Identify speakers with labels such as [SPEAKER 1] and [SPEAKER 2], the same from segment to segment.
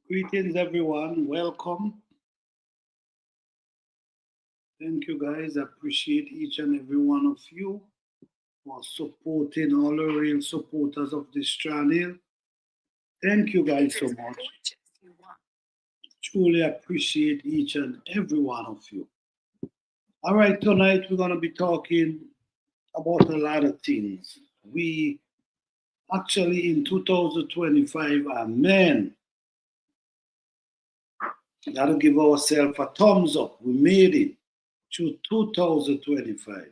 [SPEAKER 1] Greetings, everyone. Welcome. Thank you, guys. I appreciate each and every one of you for supporting all the real supporters of this channel. Thank you, guys, so much. Truly appreciate each and every one of you. All right, tonight we're going to be talking about a lot of things. We actually in 2025 are men. Got to give ourselves a thumbs up. We made it to 2025.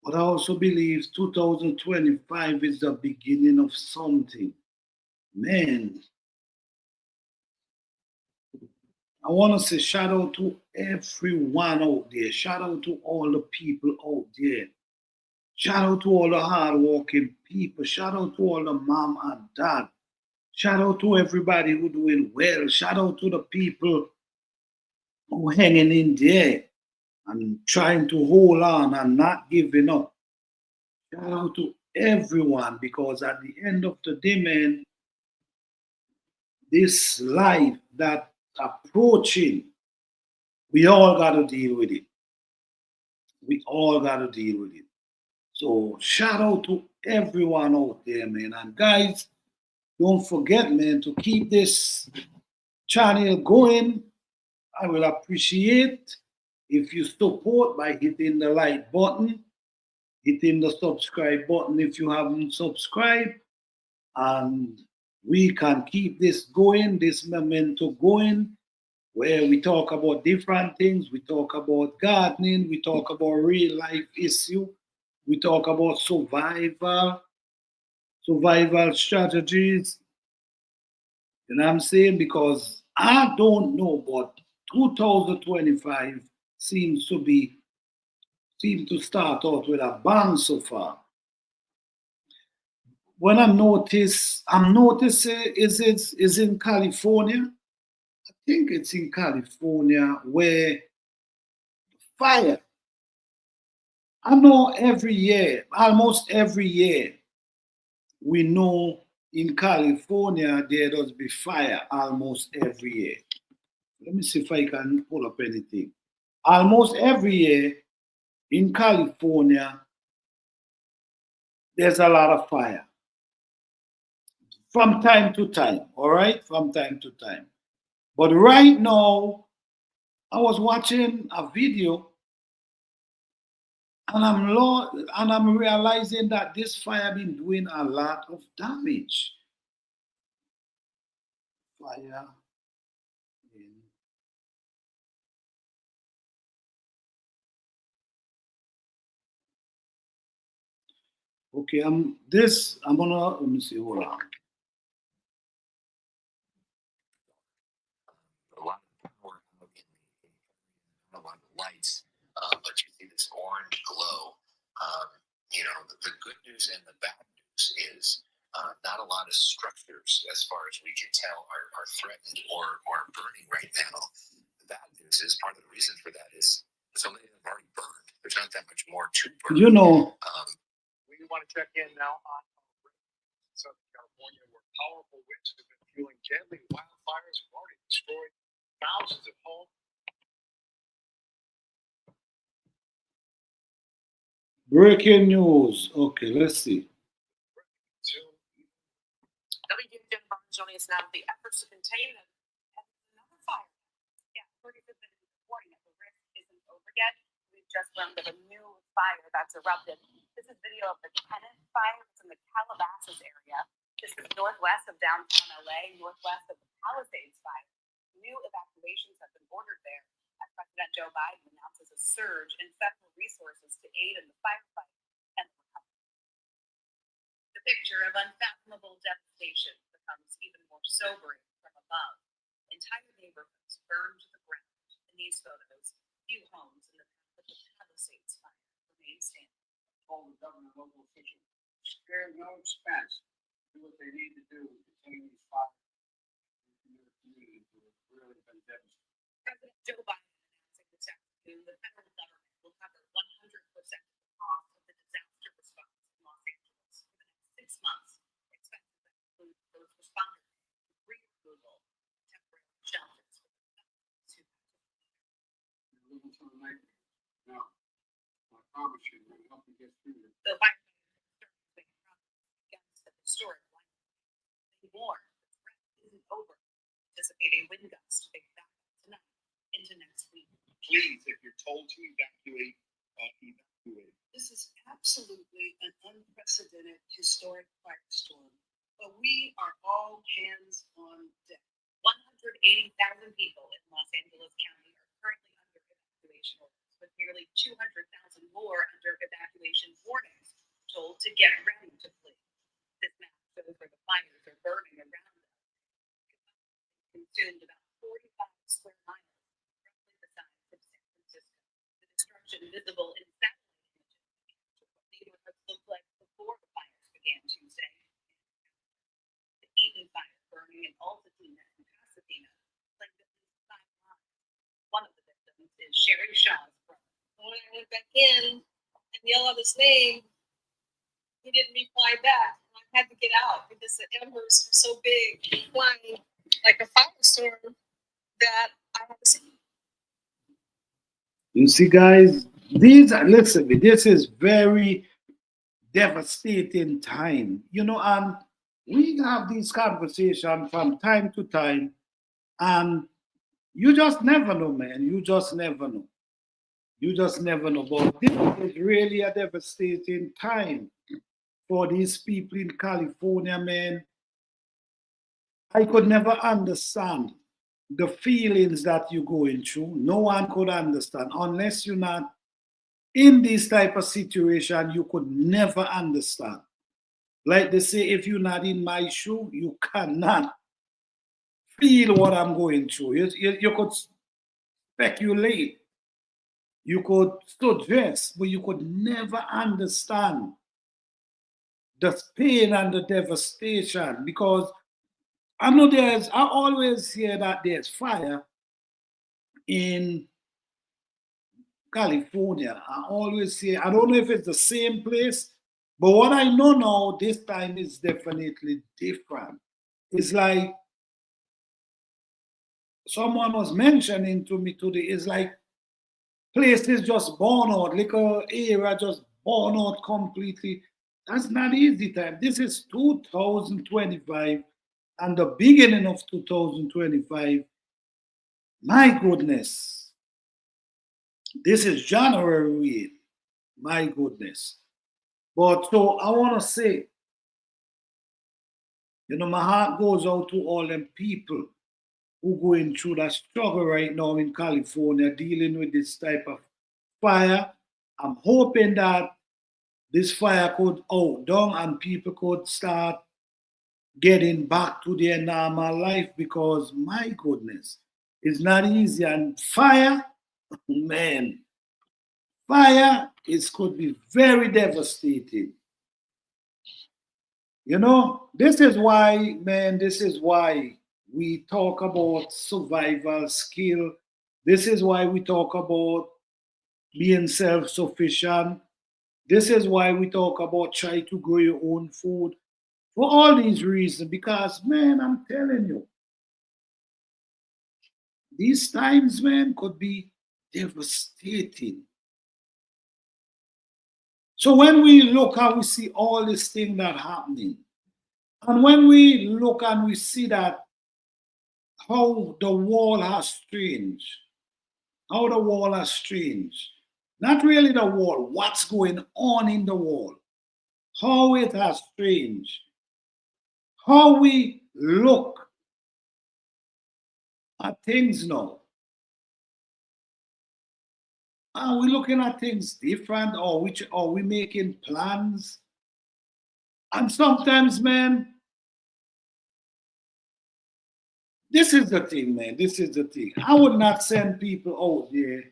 [SPEAKER 1] But I also believe 2025 is the beginning of something. Man, I want to say shout out to everyone out there. Shout out to all the people out there. Shout out to all the hardworking people. Shout out to all the mom and dad. Shout out to everybody who doing well. Shout out to the people who hanging in there and trying to hold on and not giving up. Shout out to everyone because at the end of the day, man, this life that approaching, we all got to deal with it. We all got to deal with it. So shout out to everyone out there, man. And guys, don't forget, man, to keep this channel going. I will appreciate if you support by hitting the like button, hitting the subscribe button if you haven't subscribed, and we can keep this going, this momentum going, where we talk about different things. We talk about gardening, we talk about real life issue, we talk about survival strategies. You know what I'm saying? Because I don't know, but 2025 seems to start out with a bang so far. When I'm noticing is in California. I think it's in California where fire. I know every year, almost every year, we know in California there does be fire almost every year. Let me see if I can pull up anything. Almost every year in California, there's a lot of fire. From time to time, all right? From time to time. But right now, I was watching a video and I'm realizing that this fire been doing a lot of damage. Fire in okay, I'm gonna let me see, hold on.
[SPEAKER 2] A lot of power out in a lot of lights, but you see this orange glow. The good news and the bad news is not a lot of structures, as far as we can tell, are threatened or burning right now. The bad news is part of the reason for that is so many of them already burned. There's not that much more to burn.
[SPEAKER 1] You know,
[SPEAKER 3] We want to check in now on Southern California, where powerful winds have been fueling deadly wildfires have already destroyed thousands of homes.
[SPEAKER 1] breaking news. Okay, let's see.
[SPEAKER 4] WGN Barnes joining us now with the efforts to contain another fire. Yeah, 35th minute reporting that the risk isn't over yet. We've just learned of a new fire that's erupted. This is video of the Kenneth fire. It's in the Calabasas area. This is northwest of downtown LA, northwest of the Palisades fire. New evacuations have been ordered there as President Joe Biden announces a surge in federal resources to aid in the firefight and the recovery. The picture of unfathomable devastation becomes even more sobering from above. Entire neighborhoods burned to the ground. In these photos, few homes in the path of the Palisades fire remain standing.
[SPEAKER 3] All the government and local officials spare no expense to do what they need to do to contain these fires in their communities that have really been devastated.
[SPEAKER 4] President Joe Biden announcing this afternoon the federal government will cover 100% of the cost of the disaster response in Los Angeles for the next 6 months. Expenses that include first responder pay, tree removal,
[SPEAKER 3] the nightmares. No, I promise you, we're gonna help you get through this.
[SPEAKER 4] The fire against the historic one. More, the threat isn't over. Anticipating wind gusts to pick back up tonight into next week.
[SPEAKER 3] Please, if you're told to evacuate, evacuate.
[SPEAKER 5] This is absolutely an unprecedented historic firestorm, but we are all hands on deck.
[SPEAKER 4] 180,000 people in Los Angeles County are currently under evacuation orders, with nearly 200,000 more under evacuation warnings, told to get ready to flee. This map shows where the fires are burning around them. Consumed about 45 square miles, roughly the size of San Francisco. The destruction visible in satellite images captures what neighborhoods looked like before the fires began Tuesday. The Eaton fire burning in Altadena and Pasadena claimed at least 5 lives. One of the victims is Sherry Shaw's brother.
[SPEAKER 5] When I went back in and yelled out his name, he didn't reply back. I had to get out because the embers were so big, flying like a firestorm that I had to see.
[SPEAKER 1] You see, guys, listen, this is very devastating time, and we have these conversations from time to time, and you just never know, man. You just never know. You just never know. But this is really a devastating time for these people in California, man. I could never understand the feelings that you're going through. No one could understand unless you're not in this type of situation. You could never understand. Like they say, if you're not in my shoe, you cannot feel what I'm going through. You could speculate, you could suggest, but you could never understand the pain and the devastation. Because I know I always hear that there's fire in California. I always say, I don't know if it's the same place, but what I know now, this time is definitely different. It's like someone was mentioning to me today, it's like places just burn out, like a area just burn out completely. That's not easy time. This is 2025 and the beginning of 2025. My goodness. This is January. My goodness. But so I want to say, my heart goes out to all them people who going through that struggle right now in California, dealing with this type of fire. I'm hoping that this fire could out down and people could start getting back to their normal life, because my goodness, it's not easy. And fire, man, fire could be very devastating. This is why, man, this is why we talk about survival skill. This is why we talk about being self-sufficient. This is why we talk about try to grow your own food. For all these reasons, because, man, I'm telling you, these times, man, could be devastating. So when we look and we see all this thing that happening, and when we look and we see that how the wall has changed, not really the wall, what's going on in the wall, how it has changed, how we look at things now. Are we looking at things different, or are we making plans? And sometimes, man, this is the thing, man. This is the thing. I would not send people out there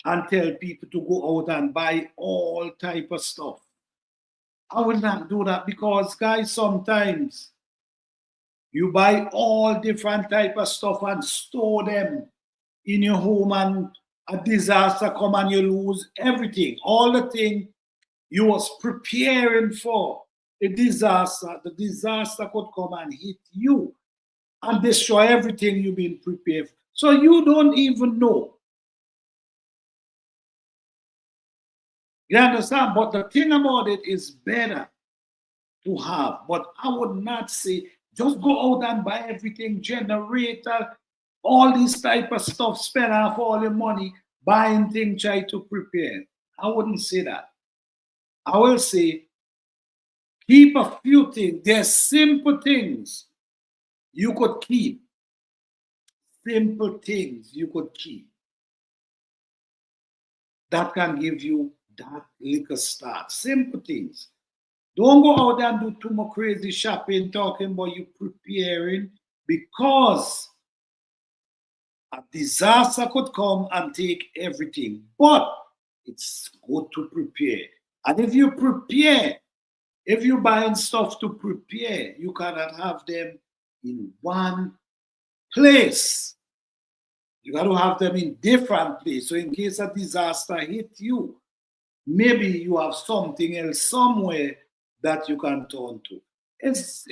[SPEAKER 1] and tell people to go out and buy all type of stuff. I would not do that, because, guys, sometimes you buy all different type of stuff and store them in your home, and a disaster come and you lose everything. All the thing you was preparing for a disaster, the disaster could come and hit you and destroy everything you've been prepared for. So you don't even know You understand? But the thing about it is better to have. But I would not say just go out and buy everything, generator, all this type of stuff, spend off all your money, buying things, try to prepare. I wouldn't say that. I will say keep a few things. There's simple things you could keep. Simple things you could keep. That can give you that little start. Simple things. Don't go out there and do too much crazy shopping, talking about you preparing, because a disaster could come and take everything. But it's good to prepare. And if you prepare, if you're buying stuff to prepare, you cannot have them in one place. You got to have them in different places. So in case a disaster hit you, maybe you have something else somewhere that you can turn to. It's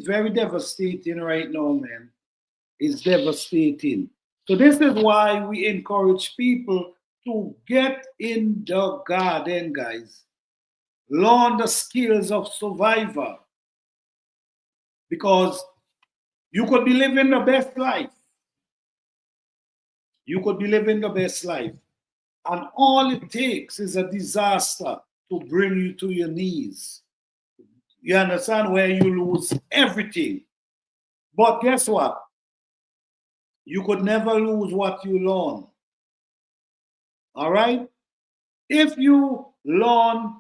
[SPEAKER 1] very devastating right now, man. It's devastating. So this is why we encourage people to get in the garden, guys. Learn the skills of survival. Because you could be living the best life. You could be living the best life. And all it takes is a disaster to bring you to your knees. You understand? Where you lose everything. But guess what? You could never lose what you learn. All right? If you learn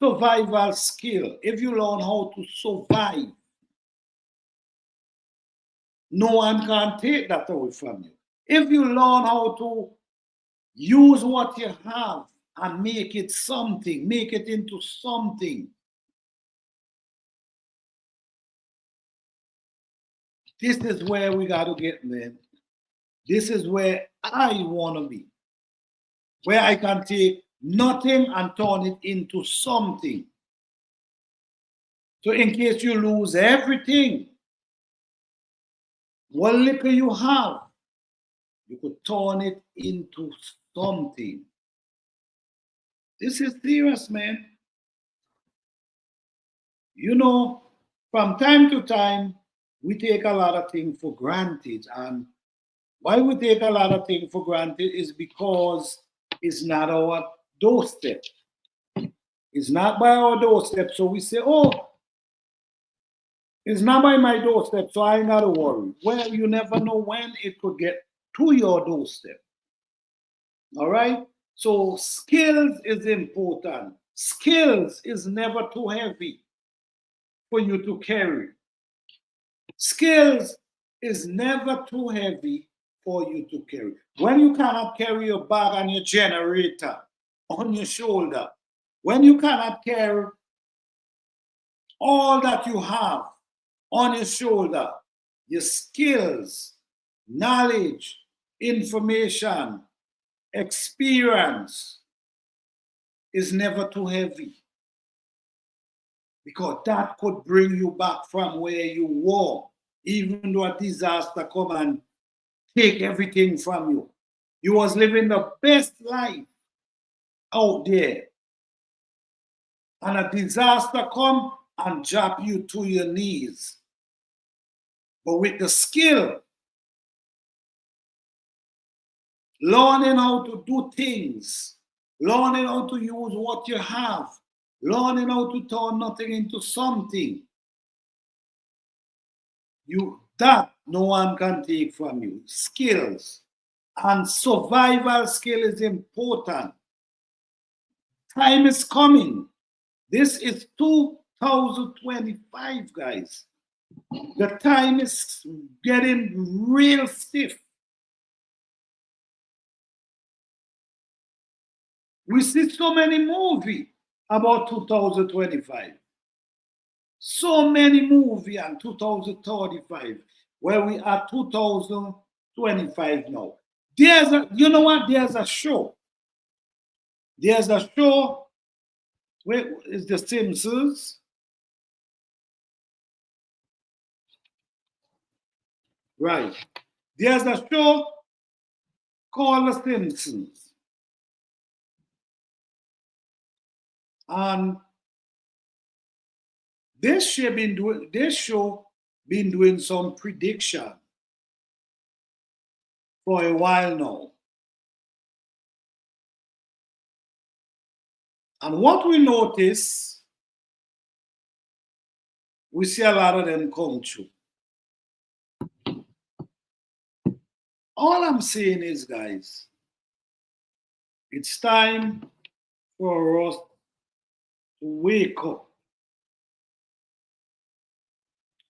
[SPEAKER 1] survival skill, if you learn how to survive, no one can take that away from you. If you learn how to use what you have and make it something, make it into something, this is where we got to get, man. This is where I want to be. Where I can take nothing and turn it into something. So in case you lose everything, what little you have, you could turn it into something. This is serious, man. You know, from time to time, we take a lot of things for granted. And why we take a lot of things for granted is because it's not our doorstep. It's not by our doorstep. So we say, oh, it's not by my doorstep, so I ain't got to worry. Well, you never know when it could get to your doorstep. All right? So skills is important. Skills is never too heavy for you to carry. Skills is never too heavy for you to carry. When you cannot carry your bag and your generator on your shoulder, when you cannot carry all that you have on your shoulder, your skills, knowledge, information, experience is never too heavy. Because that could bring you back from where you were, even though a disaster come and take everything from you. You was living the best life out there. And a disaster come and drop you to your knees. But with the skill, learning how to do things, learning how to use what you have, learning how to turn nothing into something, that no one can take from you. Skills. And survival skill is important. Time is coming. This is 2025, guys. The time is getting real stiff. We see so many movies about 2025. So many movies and 2035, where we are 2025 now. You know what? There's a show. There's a show where is The Simpsons. Right. There's a show called The Simpsons. And this show been doing some prediction for a while now. And what we notice, we see a lot of them come true. All I'm saying is, guys, it's time for us to wake up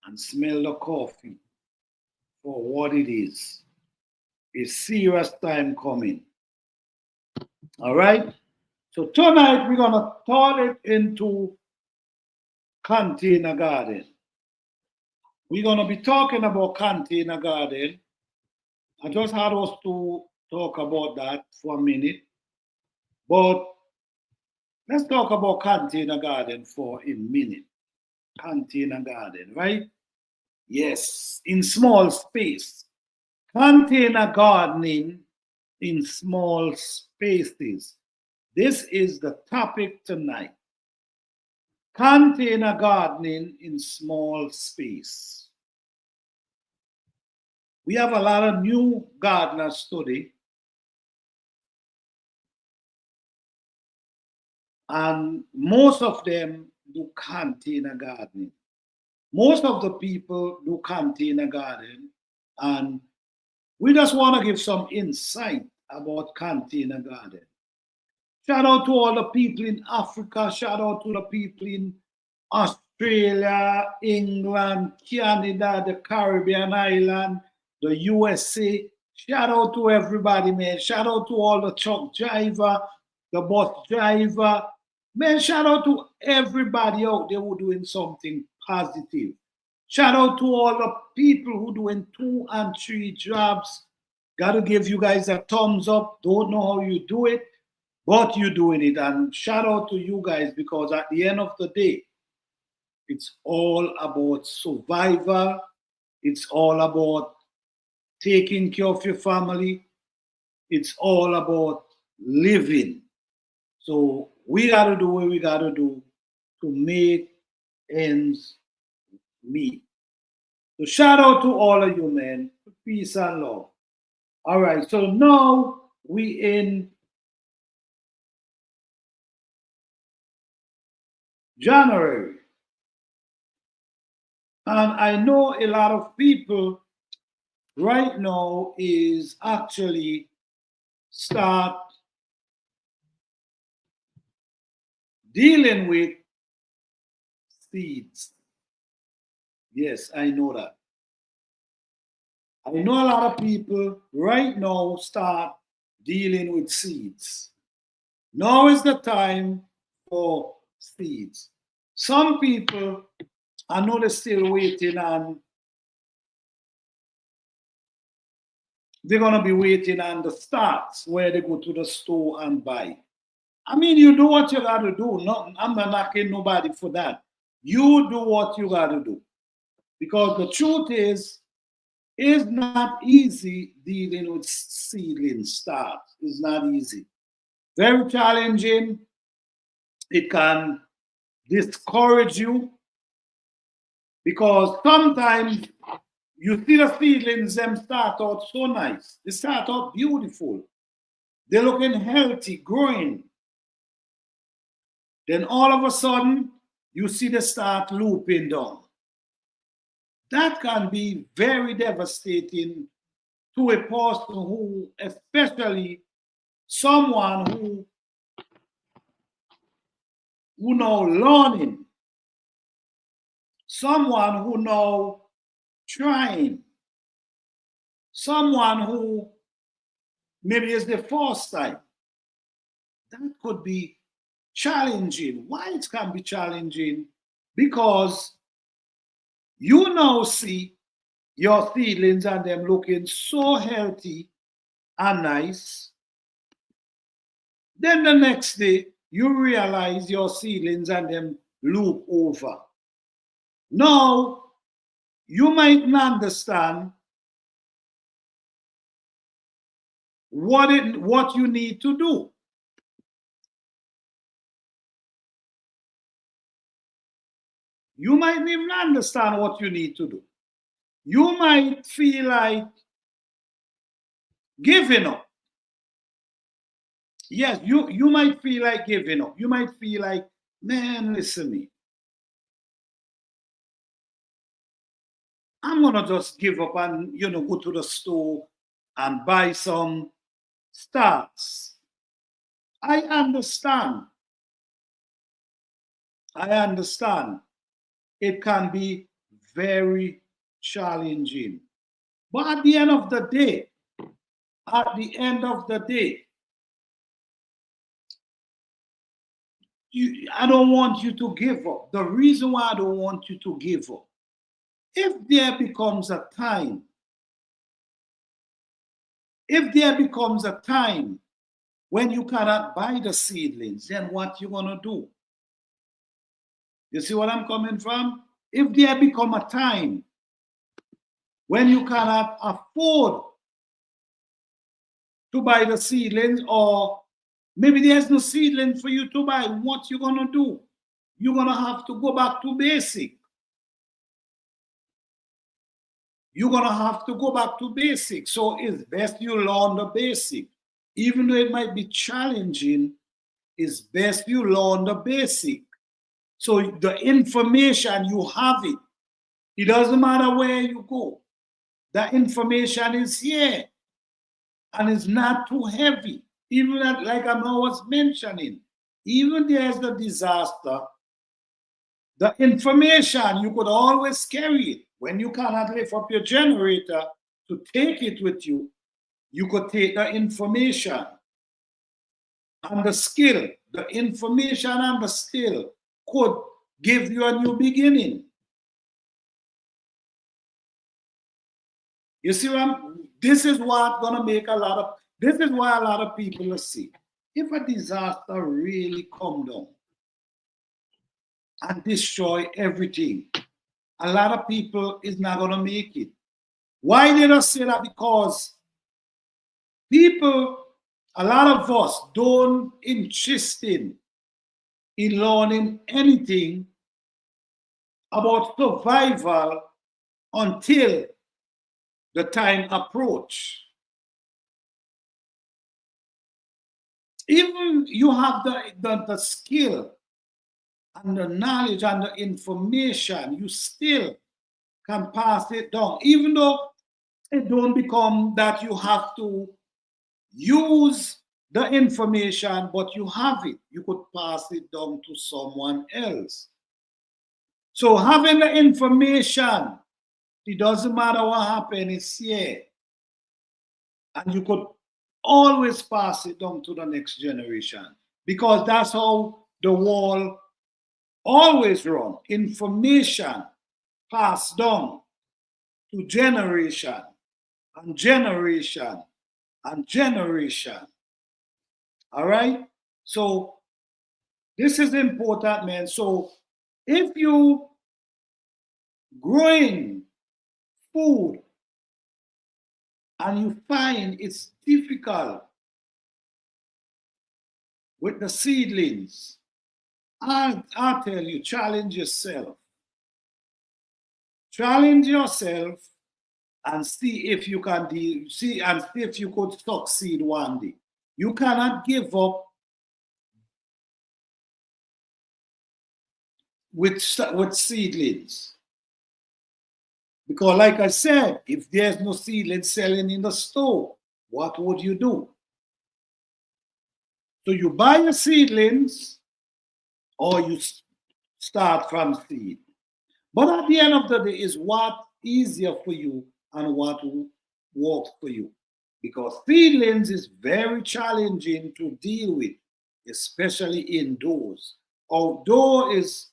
[SPEAKER 1] and smell the coffee for what it is. A serious time coming. All right? So tonight we're going to turn it into Container Garden. We're going to be talking about Container Garden. I just had us to talk about that for a minute. But let's talk about Container Garden for a minute. Container Garden, right? Yes, in small space. Container gardening in small spaces. This is the topic tonight. Container gardening in small space. We have a lot of new gardeners study, and most of them do container gardening. Most of the people do container garden, and we just want to give some insight about container garden. Shout out to all the people in Africa, shout out to the people in Australia, England, Canada, the Caribbean island, the USA. Shout out to everybody, man. Shout out to all the truck driver, the bus driver. Man, shout out to everybody out there who doing something positive. Shout out to all the people who doing 2 and 3 jobs. Gotta give you guys a thumbs up. Don't know how you do it, but you're doing it. And shout out to you guys, because at the end of the day, it's all about survival. It's all about taking care of your family. It's all about living. So we got to do what we got to do to make ends meet. So shout out to all of you, man. Peace and love. All right, so now we in January. And I know a lot of people right now is actually start dealing with seeds. Yes, I know that. I know a lot of people right now start dealing with seeds. Now is the time for seeds. Some people, I know they're still waiting on, they're going to be waiting on the starts where they go to the store and buy. I mean, you do what you got to do. No, I'm not knocking nobody for that. You do what you got to do. Because the truth is, it's not easy dealing with seedling starts. It's not easy. Very challenging. It can discourage you, because sometimes you see the seedlings, them start out so nice. They start out beautiful. They're looking healthy, growing. Then all of a sudden, you see they start looping down. That can be very devastating to a person who, especially someone who now learning, someone who now trying, someone who maybe is the first time. That could be challenging. Why it can be challenging? Because you now see your seedlings and them looking so healthy and nice. Then the next day, you realize your seedlings and them loop over. Now, you might not understand what you need to do. You might even understand what you need to do. You might feel like giving up. Yes, you might feel like giving up. You might feel like, man, listen to me. I'm gonna just give up and go to the store and buy some starts. I understand. I understand. It can be very challenging. But at the end of the day, I don't want you to give up. The reason why I don't want you to give up, if there becomes a time when you cannot buy the seedlings, then what you gonna do? You see what I'm coming from? If there become a time when you cannot afford to buy the seedlings, or maybe there's no seedling for you to buy, what you gonna do? You're gonna have to go back to basic. You're gonna have to go back to basic. So it's best you learn the basic. Even though it might be challenging, it's best you learn the basic. So the information, you have it. It doesn't matter where you go. The information is here. And it's not too heavy. Even like I was mentioning, even there's the disaster, the information, you could always carry it. When you cannot lift up your generator to take it with you, you could take the information and the skill. The information and the skill could give you a new beginning. You see this is what gonna make this is why a lot of people are sick. If a disaster really come down and destroy everything, a lot of people is not gonna make it. Why did I say that? Because a lot of us don't insist in learning anything about survival until the time approach. Even you have the skill and the knowledge and the information, you still can pass it down. Even though it don't become that you have to use the information, but you have it. You could pass it down to someone else. So having the information, it doesn't matter what happened, it's here. And you could always pass it down to the next generation, because that's how the world always run. Information passed down to generation and generation and generation. All right? So this is important, man. So if you growing food and you find it's difficult with the seedlings, I'll tell you, challenge yourself. Challenge yourself and see if you can see if you could succeed one day. You cannot give up with seedlings. Because like I said, if there's no seedlings selling in the store, what would you do? So you buy your seedlings or you start from seed. But at the end of the day, is what easier for you and what works for you. Because seedlings is very challenging to deal with, especially indoors. Outdoor is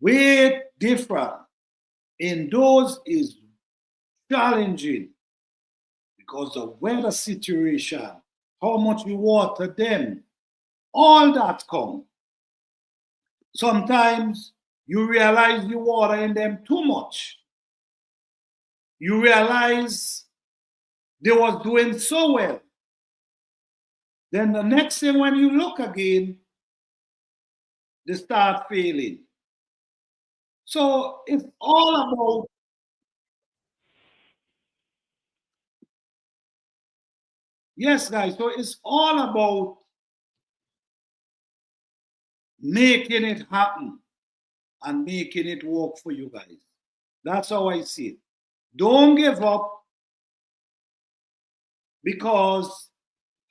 [SPEAKER 1] way different. Indoors is challenging because the weather situation, how much we water them, all that come. Sometimes you realize you water in them too much. You realize they was doing so well. Then the next thing when you look again, they start failing. So it's all about, yes, guys. So it's all about making it happen and making it work for you guys. That's how I see it. Don't give up, because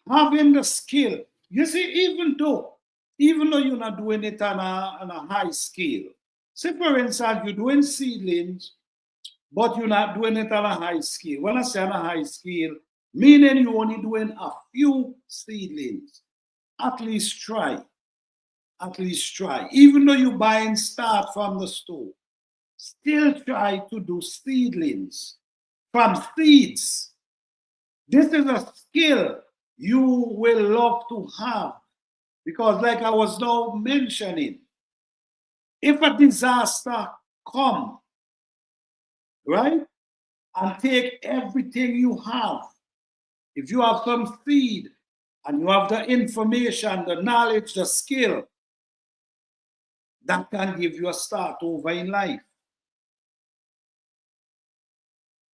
[SPEAKER 1] having the skill, you see, even though you're not doing it on a high scale, say for instance, you're doing seedlings, but you're not doing it on a high scale. When I say on a high scale, meaning you're only doing a few seedlings. At least try. At least try. Even though you're buying start from the store, still try to do seedlings from seeds. This is a skill you will love to have, because like I was now mentioning, if a disaster come, right, and take everything you have, if you have some seed and you have the information, the knowledge, the skill, that can give you a start over in life.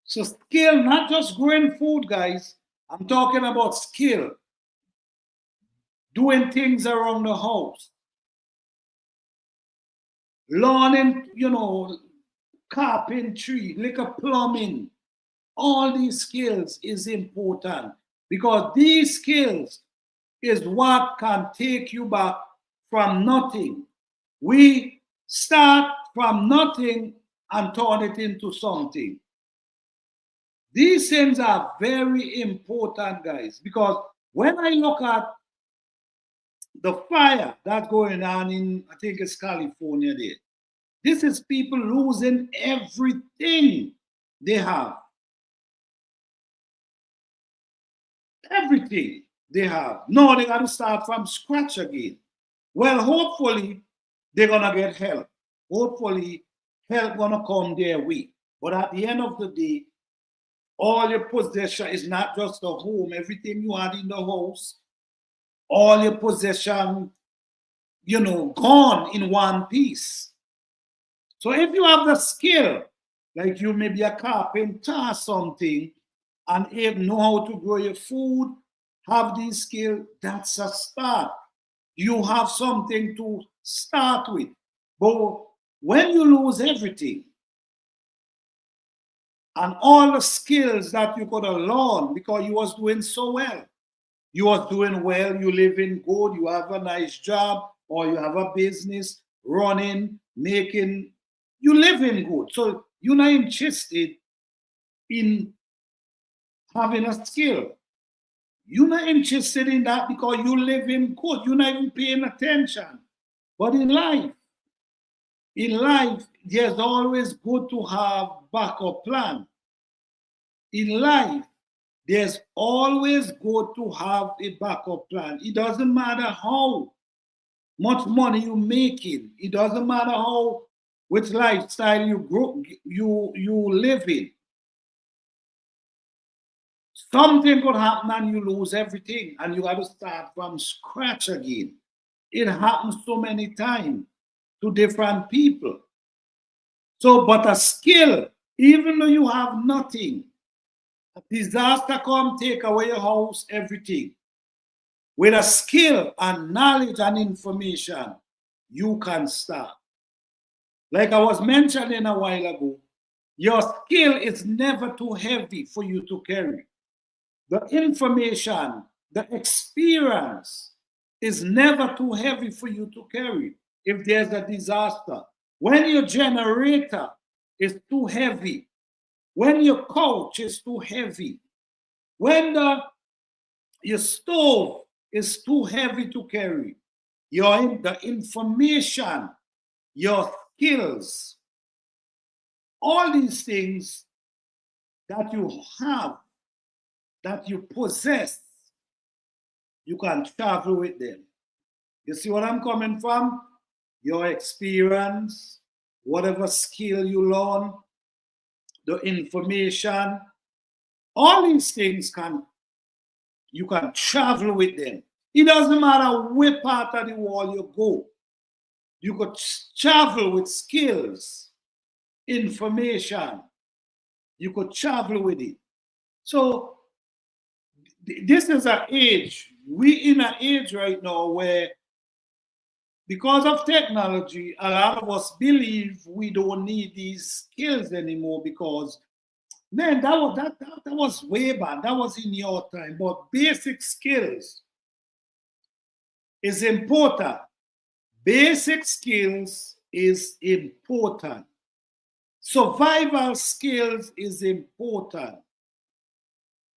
[SPEAKER 1] So skill, not just growing food, guys. I'm talking about skill. Doing things around the house. Learning, carpentry, like a plumbing. All these skills is important, because these skills is what can take you back from nothing. We start from nothing and turn it into something. These things are very important, guys, because when I look at the fire that's going on in, I think it's California there, this is people losing everything they have. Everything they have. No, they got to start from scratch again. Well, hopefully, they're going to get help. Hopefully, help going to come their way. But at the end of the day, all your possession is not just the home, everything you had in the house, all your possession, gone in one piece. So if you have the skill, like you may be a carpenter or something, and if know how to grow your food, have these skills, that's a start. You have something to start with. But when you lose everything, and all the skills that you could have learned because you was doing so well, you was doing well, you living good, you have a nice job, or you have a business running, making, you living good. So you're not interested in having a skill. You're not interested in that because you live in good. You're not even paying attention. But in life, there's always good to have backup plan. In life, there's always good to have a backup plan. It doesn't matter how much money you're making. It doesn't matter which lifestyle you live in. Something could happen and you lose everything and you got to start from scratch again. It happens so many times to different people. So, but a skill, even though you have nothing, a disaster come, take away your house, everything. With a skill and knowledge and information, you can start. Like I was mentioning a while ago, your skill is never too heavy for you to carry. The information, the experience is never too heavy for you to carry if there's a disaster. When your generator is too heavy, when your couch is too heavy, when your stove is too heavy to carry, the information, your skills, all these things that you have, that you possess, you can travel with them. You see what I'm coming from? Your experience, whatever skill you learn, the information, all these things you can travel with them. It doesn't matter where part of the world you go. You could travel with skills information. You could travel with it. So this is an age. We in an age right now where, because of technology, a lot of us believe we don't need these skills anymore because, man, that was way back. That was in your time. But basic skills is important. Basic skills is important. Survival skills is important.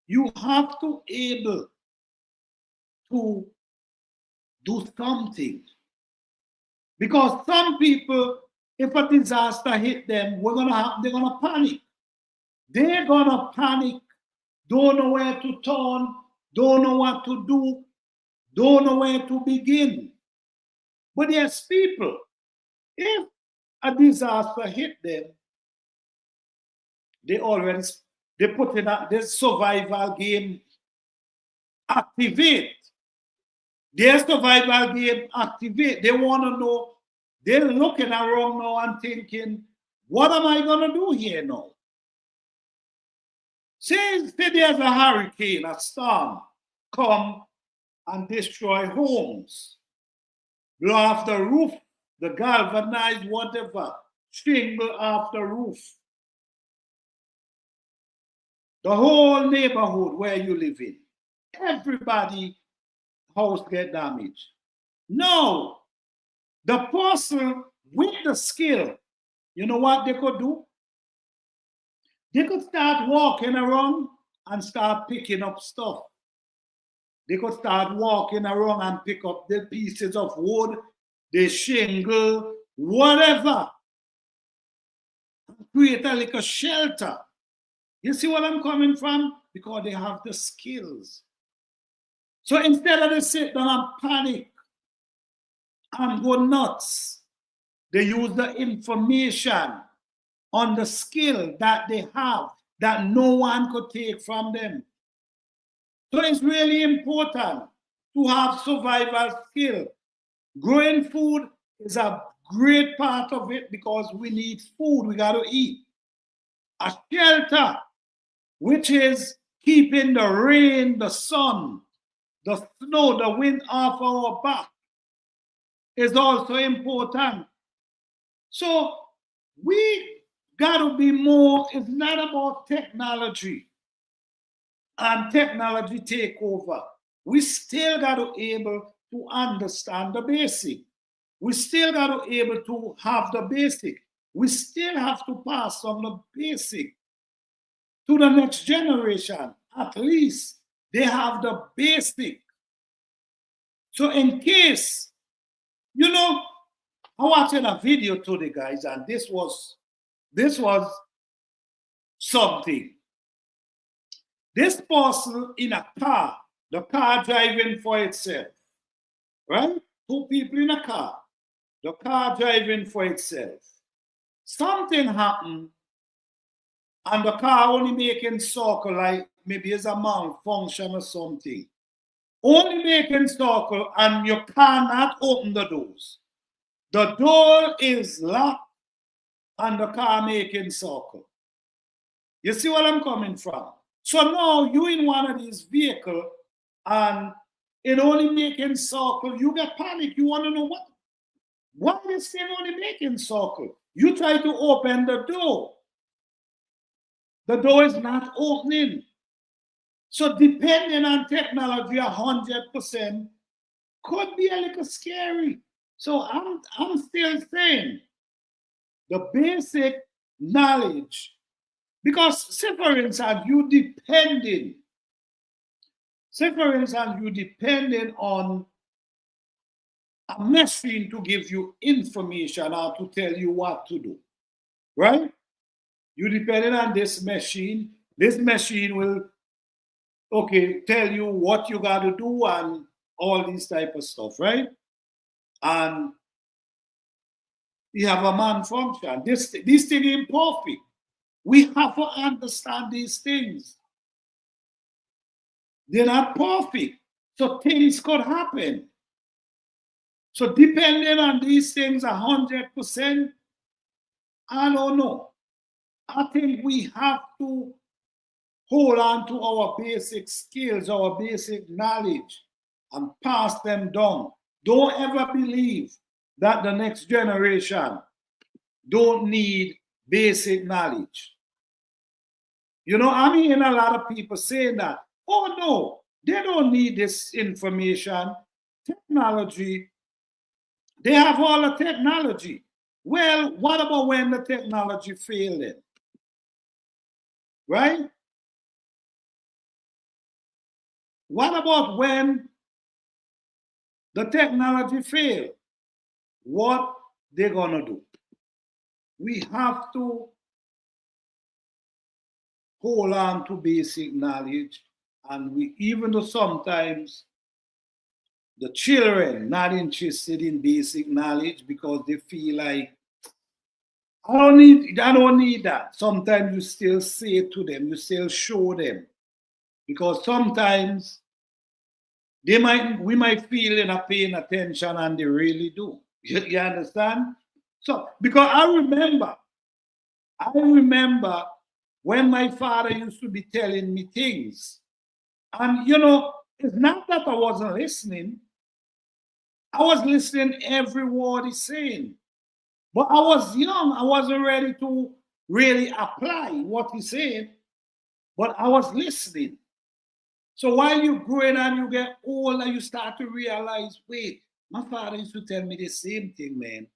[SPEAKER 1] You have to able to do something. Because some people, if a disaster hit them, they're gonna panic. They're gonna panic, don't know where to turn, don't know what to do, don't know where to begin. But there's people, if a disaster hit them, they put in the survival game activate. Their survival game activate. They want to know, they're looking around now and thinking, what am I going to do here now? Say there's a hurricane, a storm, come and destroy homes, blow off the roof, the galvanized whatever, shingle off the roof. The whole neighborhood where you live in, everybody house get damaged. No, the person with the skill, you know what they could do? They could start walking around and start picking up stuff. They could start walking around and pick up the pieces of wood, the shingle, whatever. Create a little shelter. You see what I'm coming from? Because they have the skills. So instead of they sit down and panic and go nuts, they use the information on the skill that they have that no one could take from them. So it's really important to have survival skill. Growing food is a great part of it because we need food, we got to eat. A shelter, which is keeping the rain, the sun, the snow, the wind off our back, is also important. So we got to be more, it's not about technology and technology take over. We still got to be able to understand the basic. We still got to be able to have the basic. We still have to pass on the basic to the next generation. At least they have the basic. So in case, you know, I watched a video today, guys, and this was something. This person in a car, the car driving for itself, right? Two people in a car, the car driving for itself. Something happened, and the car only making circle, like maybe it's a malfunction or something. Only making circle, and you cannot open the doors. The door is locked, and the car making circle. You see what I'm coming from? So now you in one of these vehicles, and it only making circle. You get panic. You want to know why is it only making circle? You try to open the door. The door is not opening. So depending on technology, 100% could be a little scary. So I'm still saying the basic knowledge, because say for instance, you depending on a machine to give you information or to tell you what to do, right? You depending on this machine will tell you what you got to do and all these type of stuff, right? And you have a malfunction. This thing is imperfect. We have to understand these things. They're not perfect. So things could happen. So depending on these things 100%, I don't know. I think we have to hold on to our basic skills, our basic knowledge, and pass them down. Don't ever believe that the next generation don't need basic knowledge. You know, I'm hearing a lot of people saying that, oh no, they don't need this information, technology. They have all the technology. Well, what about when the technology failed then? Right? What about when the technology failed? What they're gonna do? We have to hold on to basic knowledge, and we, even though sometimes the children not interested in basic knowledge because they feel like I don't need that. Sometimes you still say it to them, you still show them, because sometimes we might feel they're not paying attention and they really do. You understand? So because I remember when my father used to be telling me things, and you know, it's not that I wasn't listening. I was listening every word he's saying. But I was young, I wasn't ready to really apply what he's saying, but I was listening. So while you're growing and you get older, you start to realize, wait, my father used to tell me the same thing, man.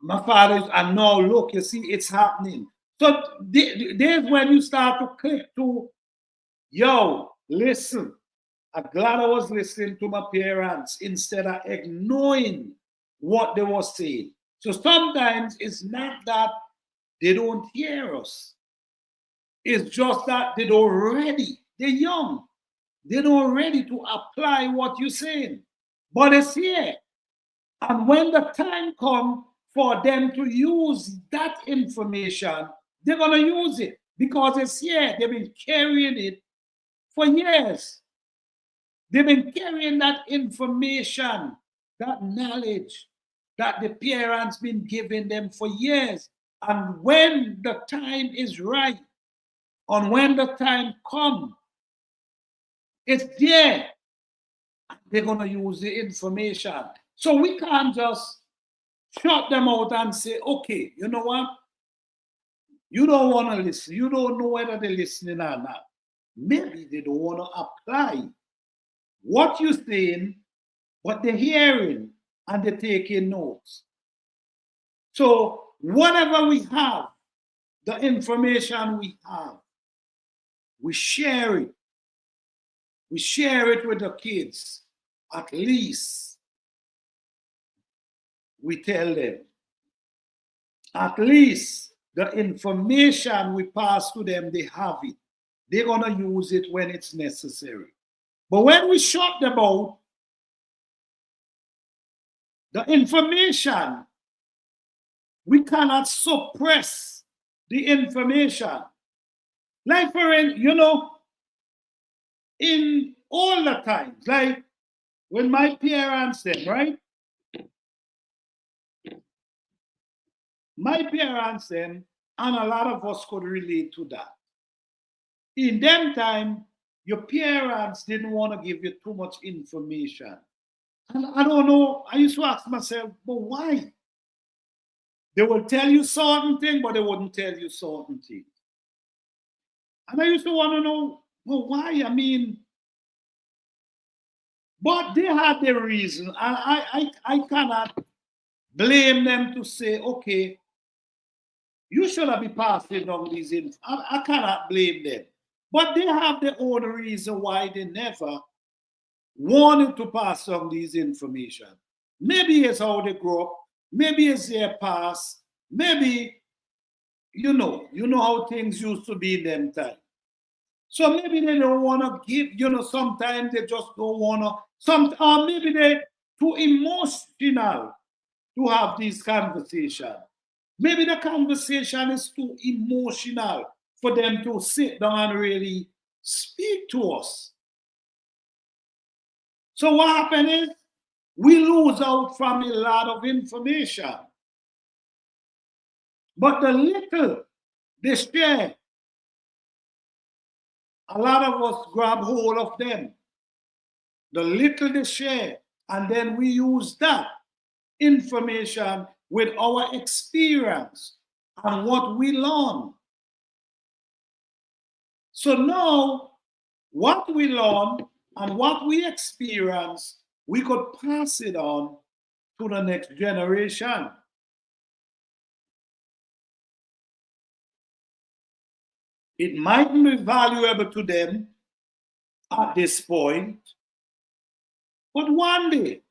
[SPEAKER 1] My father, and now look, you see, it's happening. So there's when you start to click to, yo, listen. I'm glad I was listening to my parents instead of ignoring what they were saying. So sometimes it's not that they don't hear us. It's just that they don't ready. They're young. They're not ready to apply what you're saying. But it's here. And when the time comes for them to use that information, they're going to use it because it's here. They've been carrying it for years. They've been carrying that information, that knowledge that the parents been giving them for years. And when the time is right, and when the time comes, it's there. They're going to use the information. So we can't just shut them out and say, okay, you know what? You don't want to listen. You don't know whether they're listening or not. Maybe they don't want to apply what you're saying, but they're hearing and they're taking notes. So whatever we have, the information we have, we share it. We share it with the kids. At least we tell them. At least the information we pass to them, they have it. They're going to use it when it's necessary. But when we shut them out, the information, we cannot suppress the information. Like for you know, in all the times, like when my parents then, right? My parents then, and a lot of us could relate to that. In them time, your parents didn't want to give you too much information. And I don't know, I used to ask myself, but why? They will tell you certain things, but they wouldn't tell you certain things. And I used to want to know, well, why? I mean, but they had their reason. And I cannot blame them to say, okay, you should have been passing on these info. I cannot blame them. But they have their own reason why they never wanted to pass on these information. Maybe it's how they grew up. Maybe it's their past. Maybe, you know how things used to be in them time. So maybe they don't want to give, sometimes they just don't want to, or maybe they're too emotional to have these conversations. Maybe the conversation is too emotional for them to sit down and really speak to us. So what happens is we lose out from a lot of information. But the little they share. A lot of us grab hold of them. The little they share, and then we use that information with our experience and what we learn. So now, what we learn and what we experience, we could pass it on to the next generation. It mightn't be valuable to them at this point, but one day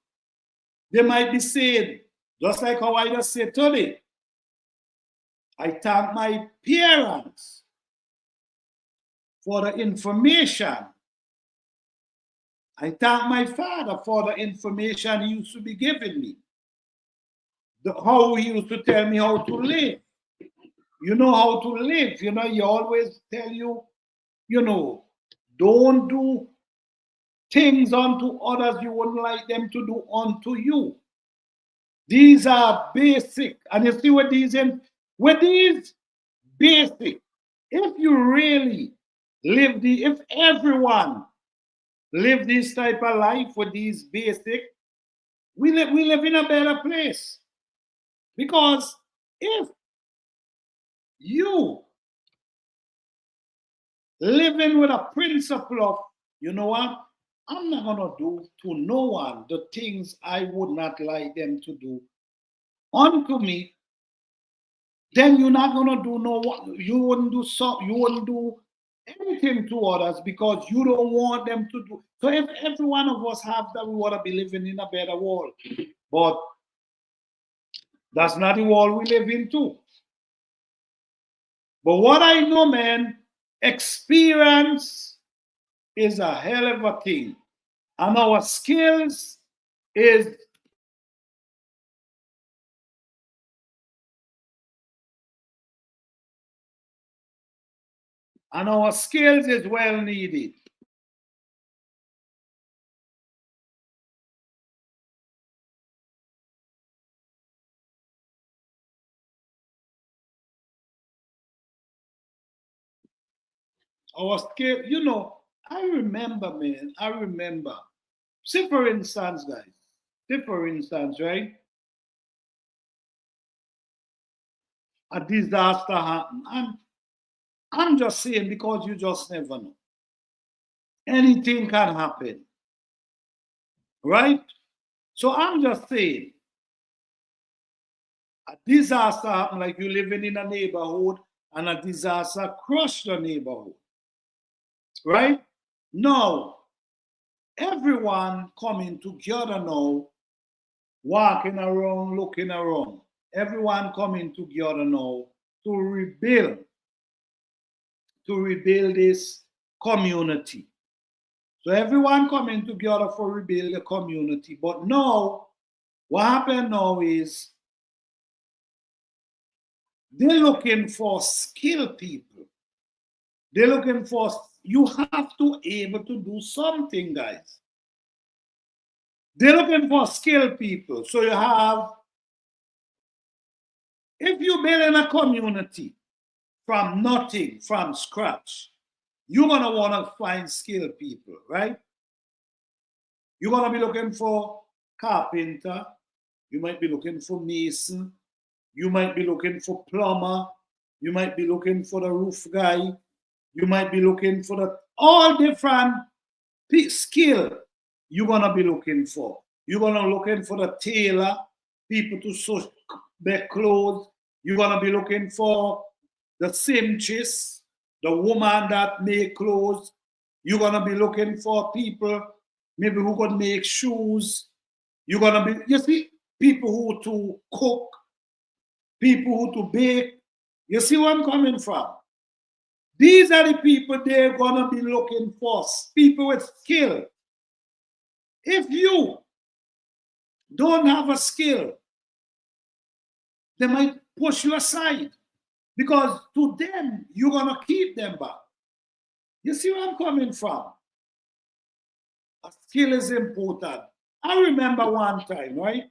[SPEAKER 1] they might be saying, just like how I just said today, I thank my parents for the information. I thank my father for the information he used to be giving me. How he used to tell me how to live. You know how to live. You know, he always tell you, you know, don't do things unto others you wouldn't like them to do unto you. These are basic. And you see what these basic, if you really live if everyone live this type of life with these basic, we live in a better place. Because if you living with a principle of, you know what, I'm not gonna do to no one the things I would not like them to do unto me, then you're not gonna do you wouldn't do anything to others because you don't want them to do. So if every one of us have that, we want to be living in a better world. But that's not the world we live in too. But what I know, man, experience is a hell of a thing. And our skills is well needed. Our skill, you know, I remember, man, say for instance, right? A disaster happened. I'm just saying because you just never know. Anything can happen. Right? So I'm just saying, a disaster happened like you living in a neighborhood and a disaster crushed the neighborhood. Right? Now, everyone coming together now, walking around, looking around. Everyone coming together now to rebuild this community. So everyone coming together for rebuild the community. But now, what happened now is they're looking for skilled people. They're looking for, you have to be able to do something, guys. They're looking for skilled people. So you have, if you build in a community from nothing, from scratch, you're going to want to find skilled people, right? You're going to be looking for carpenter. You might be looking for mason. You might be looking for plumber. You might be looking for the roof guy. You might be looking for the all different skill you're going to be looking for. You're going to be looking for the tailor, people to sew their clothes. You're going to be looking for the seamstress, the woman that make clothes. You're going to be looking for people maybe who could make shoes. You're going to be, you see, people who to cook, people who to bake. You see where I'm coming from? These are the people they're going to be looking for, people with skill. If you don't have a skill, they might push you aside because to them, you're going to keep them back. You see where I'm coming from? A skill is important. I remember one time, right?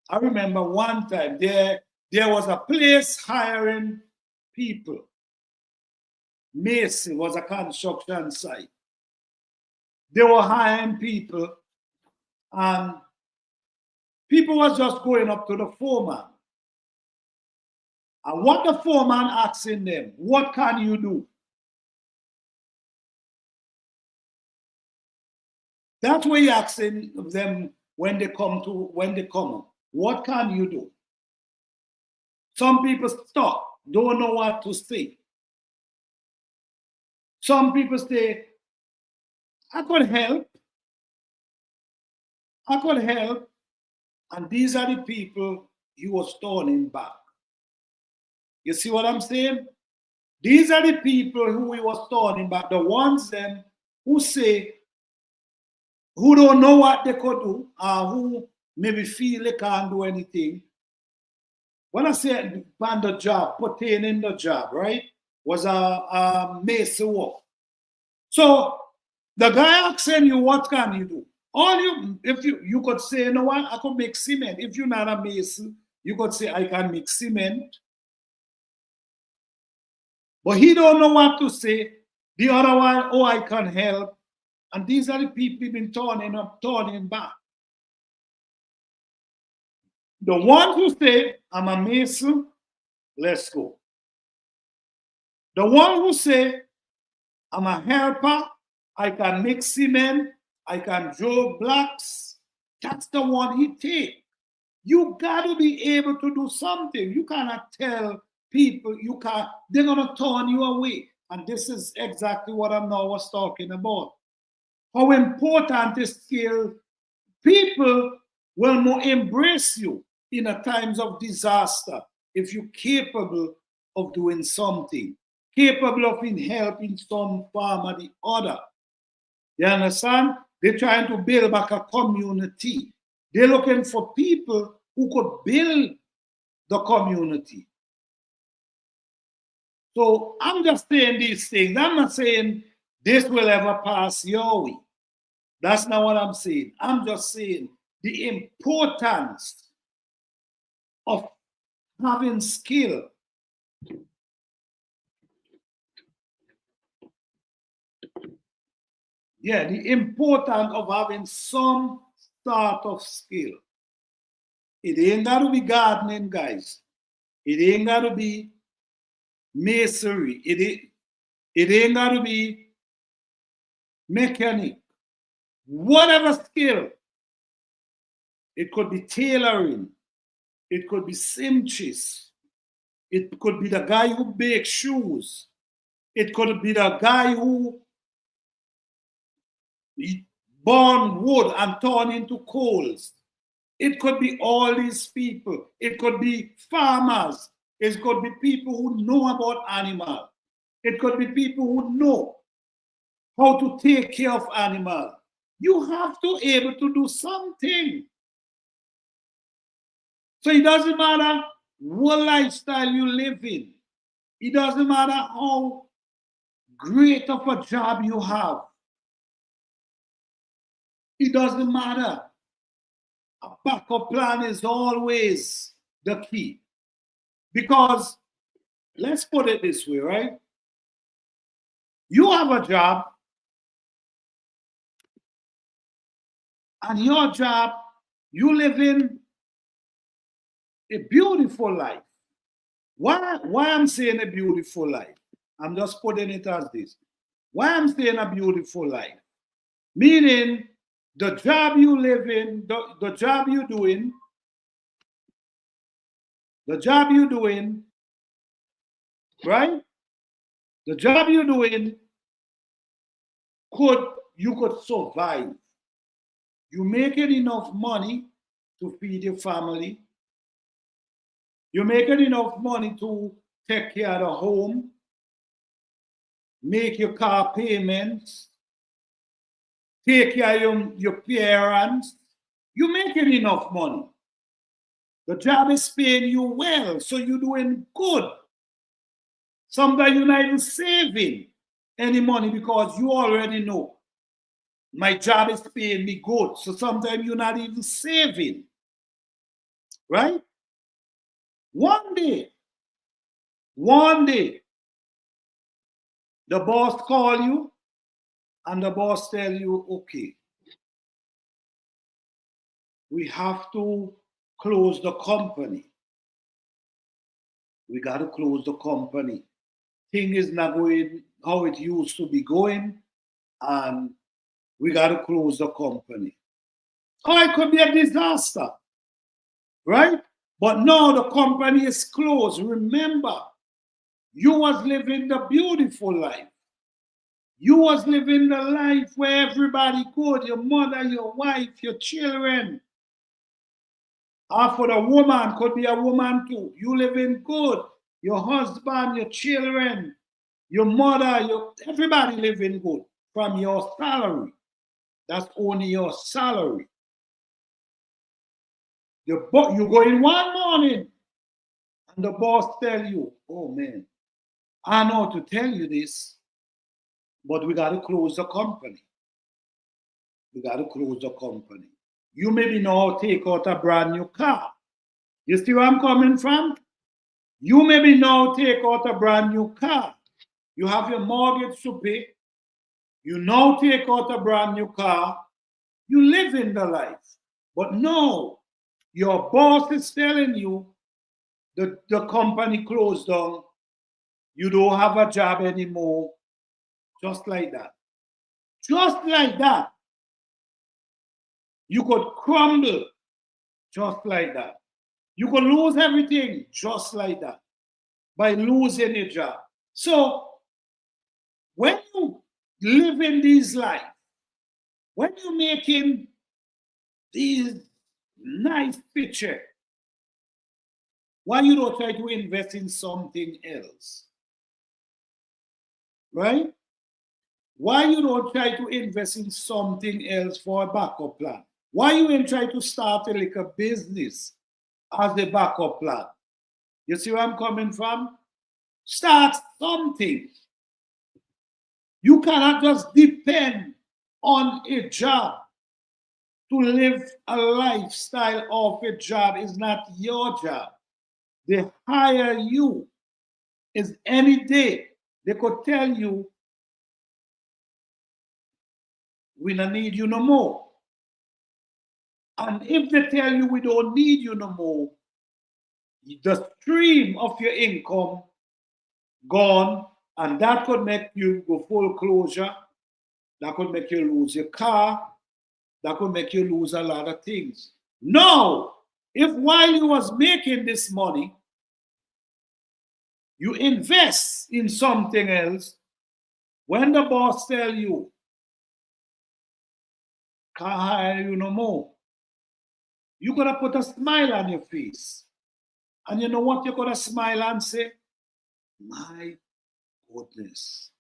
[SPEAKER 1] I remember one time there was a place hiring people. Mason was a construction site. They were hiring people, and people was just going up to the foreman. And what the foreman asking them, what can you do? That's what he asking them when they come. What can you do? Some people stop, don't know what to say. Some people say, I could help. I could help. And these are the people he was turning back. You see what I'm saying? These are the people who he was turning back. The ones them who say, who don't know what they could do, or who maybe feel they can't do anything. When I say on the job, putting in the job, right, was a mason work. So the guy asking you, what can you do? All you could say, you know what, I could make cement. If you're not a mason, you could say, I can make cement. But he don't know what to say. The other one, oh, I can help. And these are the people who've been turning back. The ones who say, I'm a mason, let's go. The one who say, I'm a helper, I can make cement, I can draw blocks, that's the one he take. You got to be able to do something. You cannot tell people, they're going to turn you away. And this is exactly what I now was talking about. How important is skill. People will more embrace you in a times of disaster if you're capable of doing something, capable of helping some form or the other. You understand? They're trying to build back a community. They're looking for people who could build the community. So I'm just saying these things. I'm not saying this will ever pass your way. That's not what I'm saying. I'm just saying the importance of having skill. Yeah, the importance of having some sort of skill. It ain't got to be gardening, guys. It ain't got to be masonry. It ain't got to be mechanic. Whatever skill. It could be tailoring. It could be seamstress. It could be the guy who bakes shoes. It could be the guy who burn wood and turn into coals. It could be all these people. It could be farmers. It could be people who know about animals. It could be people who know how to take care of animals. You have to be able to do something. So it doesn't matter what lifestyle you live in. It doesn't matter how great of a job you have. It doesn't matter. A backup plan is always the key. Because, let's put it this way, right? You have a job, and your job, you live in a beautiful life. Why I'm saying a beautiful life? I'm just putting it as this. Why I'm saying a beautiful life? Meaning, the job you live in, the job you're doing, right? The job you're doing, you could survive. You're making enough money to feed your family. You're making enough money to take care of the home, make your car payments, take care of your parents. You're making enough money. The job is paying you well, so you're doing good. Sometimes you're not even saving any money because you already know my job is paying me good. So sometimes you're not even saving. Right? One day, One day, the boss call you and the boss tell you, okay, we have to close the company. We got to close the company. Thing is not going how it used to be going, and we got to close the company. Oh, it could be a disaster, right? But now the company is closed. Remember, you was living the beautiful life. You was living the life where everybody good, your mother, your wife, your children. Or for the woman, could be a woman too. You living good. Your husband, your children, your mother, everybody living good from your salary. That's only your salary. You go in one morning and the boss tell you, oh man, I know to tell you this, but we got to close the company. We got to close the company. You maybe now take out a brand new car. You see where I'm coming from? You maybe now take out a brand new car. You have your mortgage to pay. You now take out a brand new car. You live in the life. But no, your boss is telling you the company closed down. You don't have a job anymore. Just like that. Just like that. You could crumble just like that. You could lose everything just like that by losing your job. So when you live in this life, when you're making these nice picture, why you don't try to invest in something else? Right? Why you don't try to invest in something else for a backup plan? Why you ain't try to start a little business as a backup plan? You see where I'm coming from? Start something. You cannot just depend on a job to live a lifestyle of a job. Is not your job. They hire you. Is any day they could tell you, we don't need you no more. And if they tell you we don't need you no more, the stream of your income gone, and that could make you go full closure. That could make you lose your car. That could make you lose a lot of things. No, if while you was making this money, you invest in something else, when the boss tell you, can't hire you no more, you're going to put a smile on your face. And you know what you're going to smile and say? My goodness.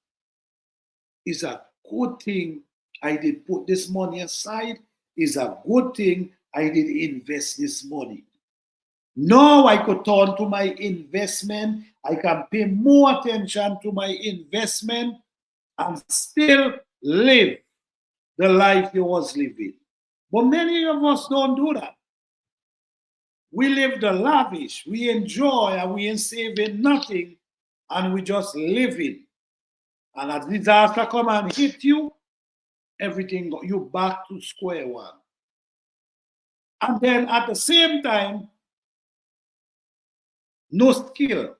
[SPEAKER 1] It's a good thing I did put this money aside. It's a good thing I did invest this money. Now I could turn to my investment. I can pay more attention to my investment and still live the life you was living. But many of us don't do that. We live the lavish, we enjoy, and we ain't saving nothing, and we just living. And as disaster come and hit you, everything you back to square one. And then at the same time, no skill,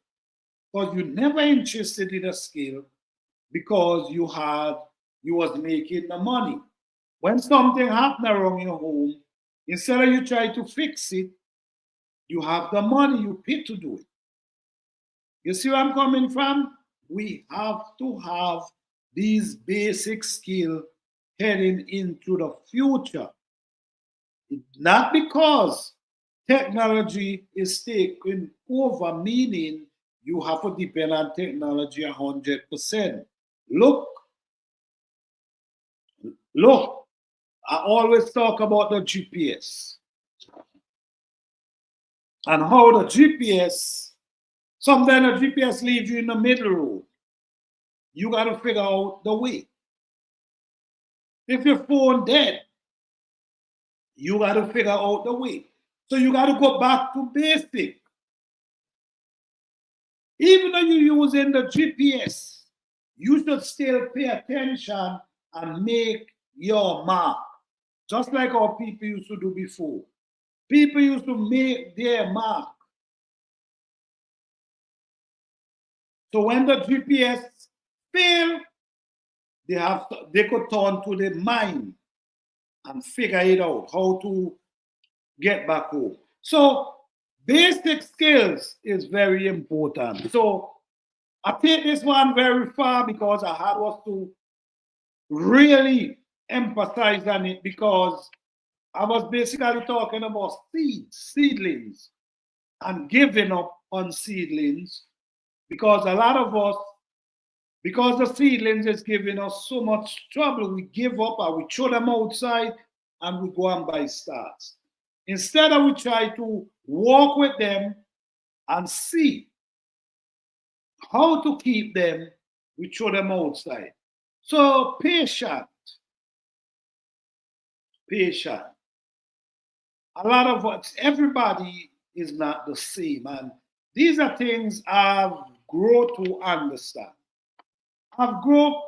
[SPEAKER 1] because you never interested in a skill because you was making the money. When something happened around your home, instead of you try to fix it, you have the money, you pay to do it. You see where I'm coming from? We have to have these basic skills heading into the future. Not because technology is taking over, meaning you have to depend on technology 100%. Look, I always talk about the GPS and how the GPS, sometimes the GPS leaves you in the middle road. You got to figure out the way. If your phone dead, you got to figure out the way. So you got to go back to basic. Even though you're using the GPS, you should still pay attention and make your mark. Just like our people used to do before. People used to make their mark. So when the GPS fail, they could turn to the mind and figure it out how to get back home. So basic skills is very important. So I take this one very far because I had us to really emphasize on it, because I was basically talking about seedlings, and giving up on seedlings, because a lot of us, because the seedlings is giving us so much trouble, we give up and we throw them outside and we go and buy starts. Instead of we try to walk with them and see how to keep them, we throw them outside. So patient. A lot of what everybody is not the same, and these are things I've grown to understand. I've grown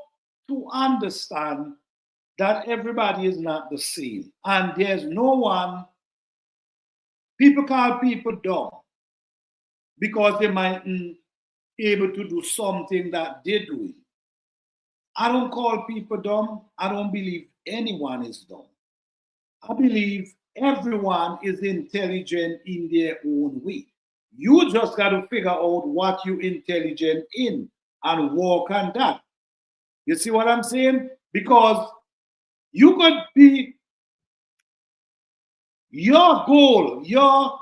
[SPEAKER 1] to understand that everybody is not the same, and there's no one. People call people dumb because they might be able to do something that they're doing. I don't call people dumb. I don't believe anyone is dumb. I believe everyone is intelligent in their own way. You just got to figure out what you're intelligent in and work on that. You see what I'm saying? Because you could be your goal, your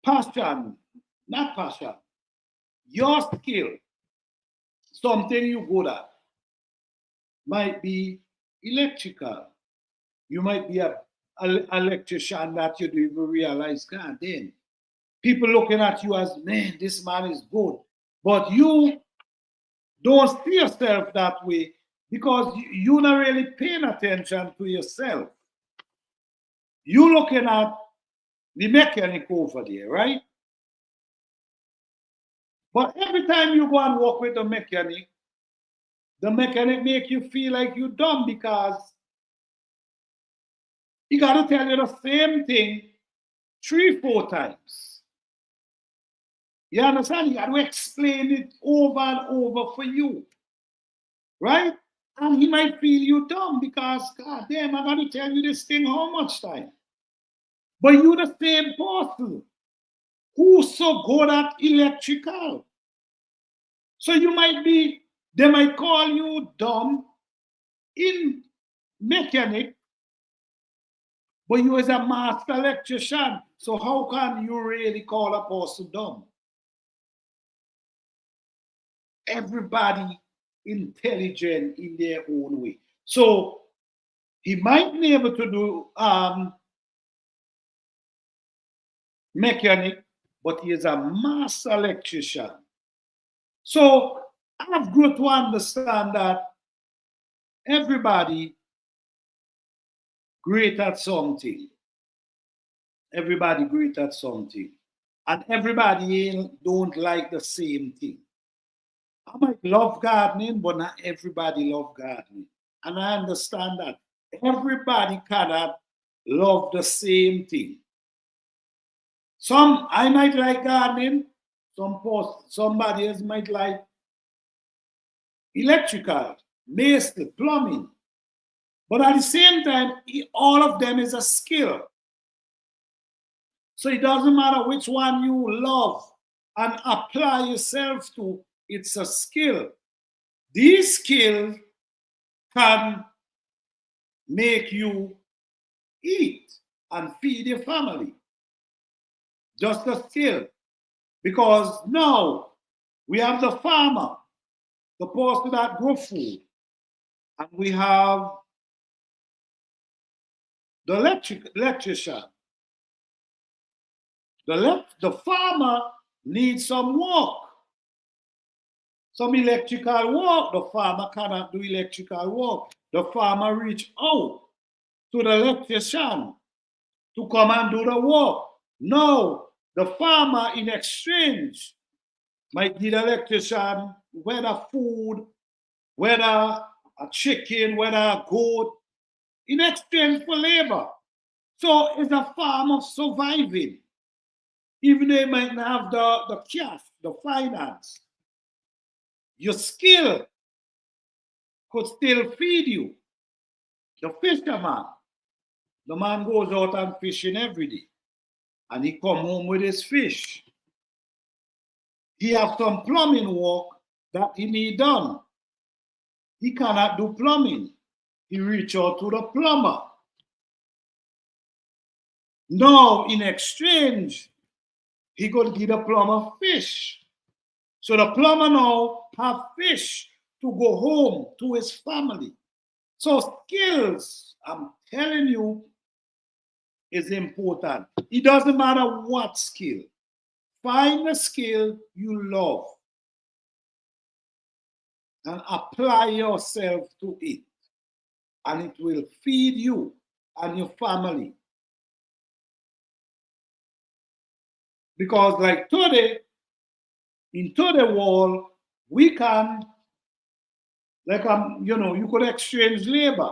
[SPEAKER 1] passion, not passion, your skill, something you're good at, might be electrical. You might be an electrician that you don't even realize, God damn. People looking at you as, man, this man is good. But you don't see yourself that way because you're not really paying attention to yourself. You're looking at the mechanic over there, right? But every time you go and work with the mechanic make you feel like you're dumb because he got to tell you the same thing 3-4 times. You understand? He got to explain it over and over for you. Right? And he might feel you dumb because, God damn, I got to tell you this thing how much time? But you're the same person who's so good at electrical. So they might call you dumb in mechanic, but you is a master electrician. So how can you really call a person dumb? Everybody intelligent in their own way. So he might be able to do mechanic, but he is a master electrician. So I've grown to understand that everybody great at something. Everybody great at something. And everybody don't like the same thing. I might love gardening, but not everybody love gardening. And I understand that. Everybody cannot love the same thing. I might like gardening, somebody else might like electrical, masonry, plumbing. But at the same time, all of them is a skill. So it doesn't matter which one you love and apply yourself to, it's a skill. These skills can make you eat and feed your family. Just a skill. Because now we have the farmer, the person that grow food, and we have the electrician. The farmer needs some work, some electrical work. The farmer cannot do electrical work. The farmer reach out to the electrician to come and do the work. No, the farmer in exchange might need an electrician, whether food, whether a chicken, whether a goat, in exchange for labor. So it's a form of surviving. Even though you might not have the cash, the finance, your skill could still feed you. The fisherman, the man goes out and fishing every day, and he come home with his fish. He have some plumbing work that he need done. He cannot do plumbing. He reach out to the plumber. Now, in exchange, he could give the plumber fish. So the plumber now have fish to go home to his family. So skills, I'm telling you, is important. It doesn't matter what skill. Find a skill you love and apply yourself to it. And it will feed you and your family. Because like today, in the world, we can, like, you could exchange labor.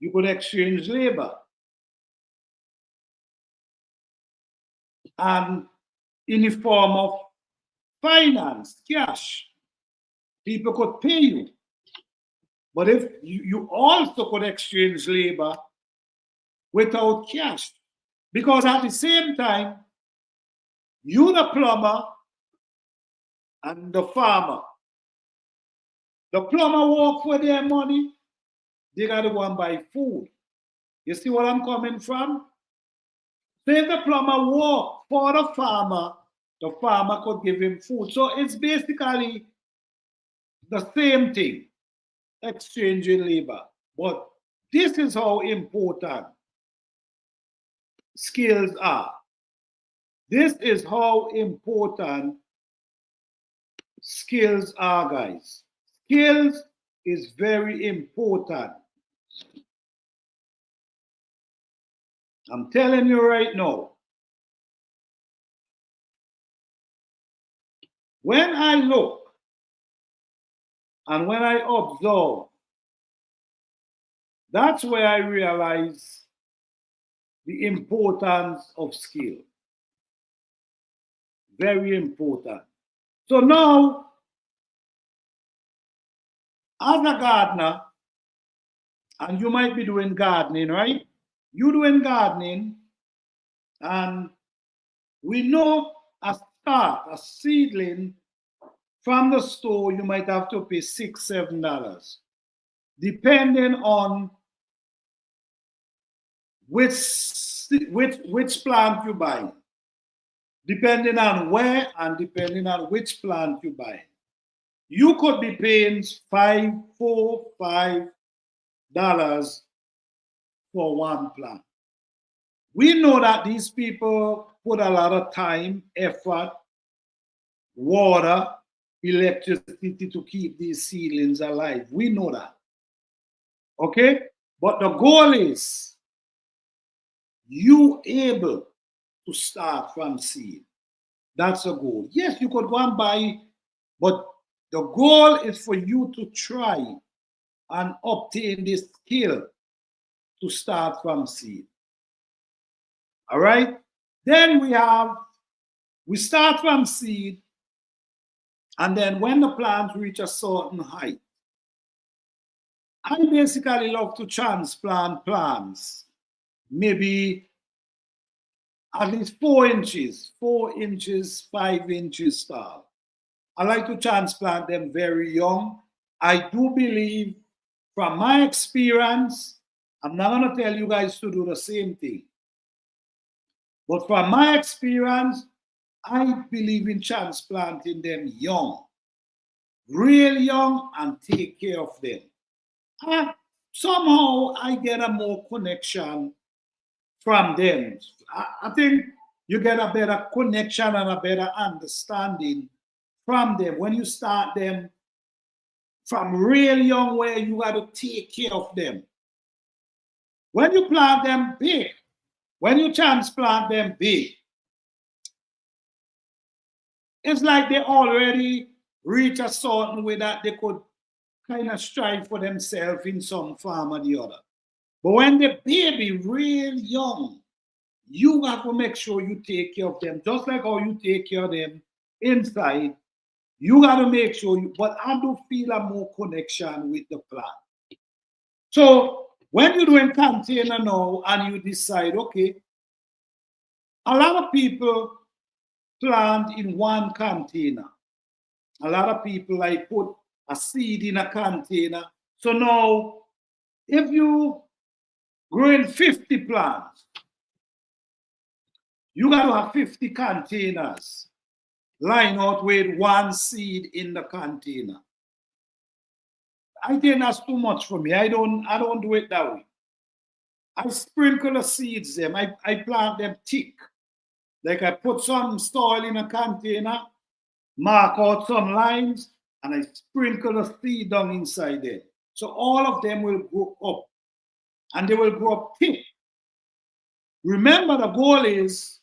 [SPEAKER 1] You could exchange labor. And in the form of finance, cash, people could pay you. But if you also could exchange labor without cash, because at the same time, you the plumber and the farmer. The plumber work for their money, they gotta go and buy food. You see what I'm coming from? So if the plumber work for the farmer could give him food. So it's basically the same thing, exchanging labor. But this is how important skills are. This is how important skills are, guys. Skills is very important. I'm telling you right now. When I look and when I observe, that's where I realize the importance of skill. Very important. So now, as a gardener, and you might be doing gardening, right? You doing gardening, and we know a seedling from the store, you might have to pay $6, $7, depending on which plant you buy, depending on where and depending on which plant you buy. You could be paying $4, $5 for one plant. We know that these people put a lot of time, effort, water, electricity to keep these seedlings alive. We know that. Okay? But the goal is you able to start from seed. That's a goal. Yes, you could go and buy, but the goal is for you to try and obtain this skill to start from seed. All right? Then we start from seed, and then when the plants reach a certain height, I basically love to transplant plants, maybe at least 4 inches, 5 inches tall. I like to transplant them very young. I do believe, from my experience, I'm not going to tell you guys to do the same thing. But from my experience, I believe in transplanting them young, real young, and take care of them. Somehow I get a more connection from them. I think you get a better connection and a better understanding from them when you start them from real young, where you got to take care of them. When you plant them big, when you transplant them big, it's like they already reach a certain way that they could kind of strive for themselves in some form or the other. But when the baby real young, you have to make sure you take care of them, just like how you take care of them inside. You got to make sure you, but I do feel a more connection with the plant. So when you're doing container now and you decide, okay, a lot of people plant in one container. A lot of people like put a seed in a container. So now, if you growing 50 plants, you got to have 50 containers lined out with one seed in the container. I think that's too much for me. I don't do it that way. I sprinkle the seeds them. I plant them thick. Like I put some soil in a container, mark out some lines, and I sprinkle the seed down inside there. So all of them will grow up, and they will grow up thick. Remember, the goal is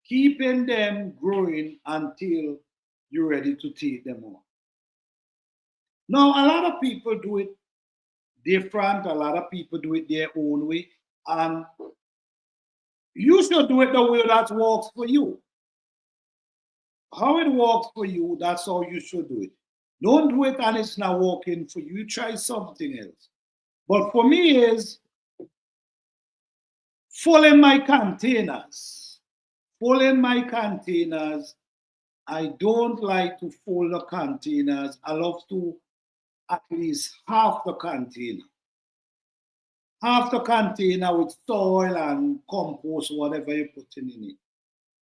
[SPEAKER 1] keeping them growing until you're ready to take them out. Now, a lot of people do it different. A lot of people do it their own way. And you should do it the way that works for you. How it works for you, that's how you should do it. Don't do it and it's not working for you. You try something else. But for me is full in my containers. Full in my containers. I don't like to full the containers. I love to at least half the container. Half the container with soil and compost, whatever you're putting in it.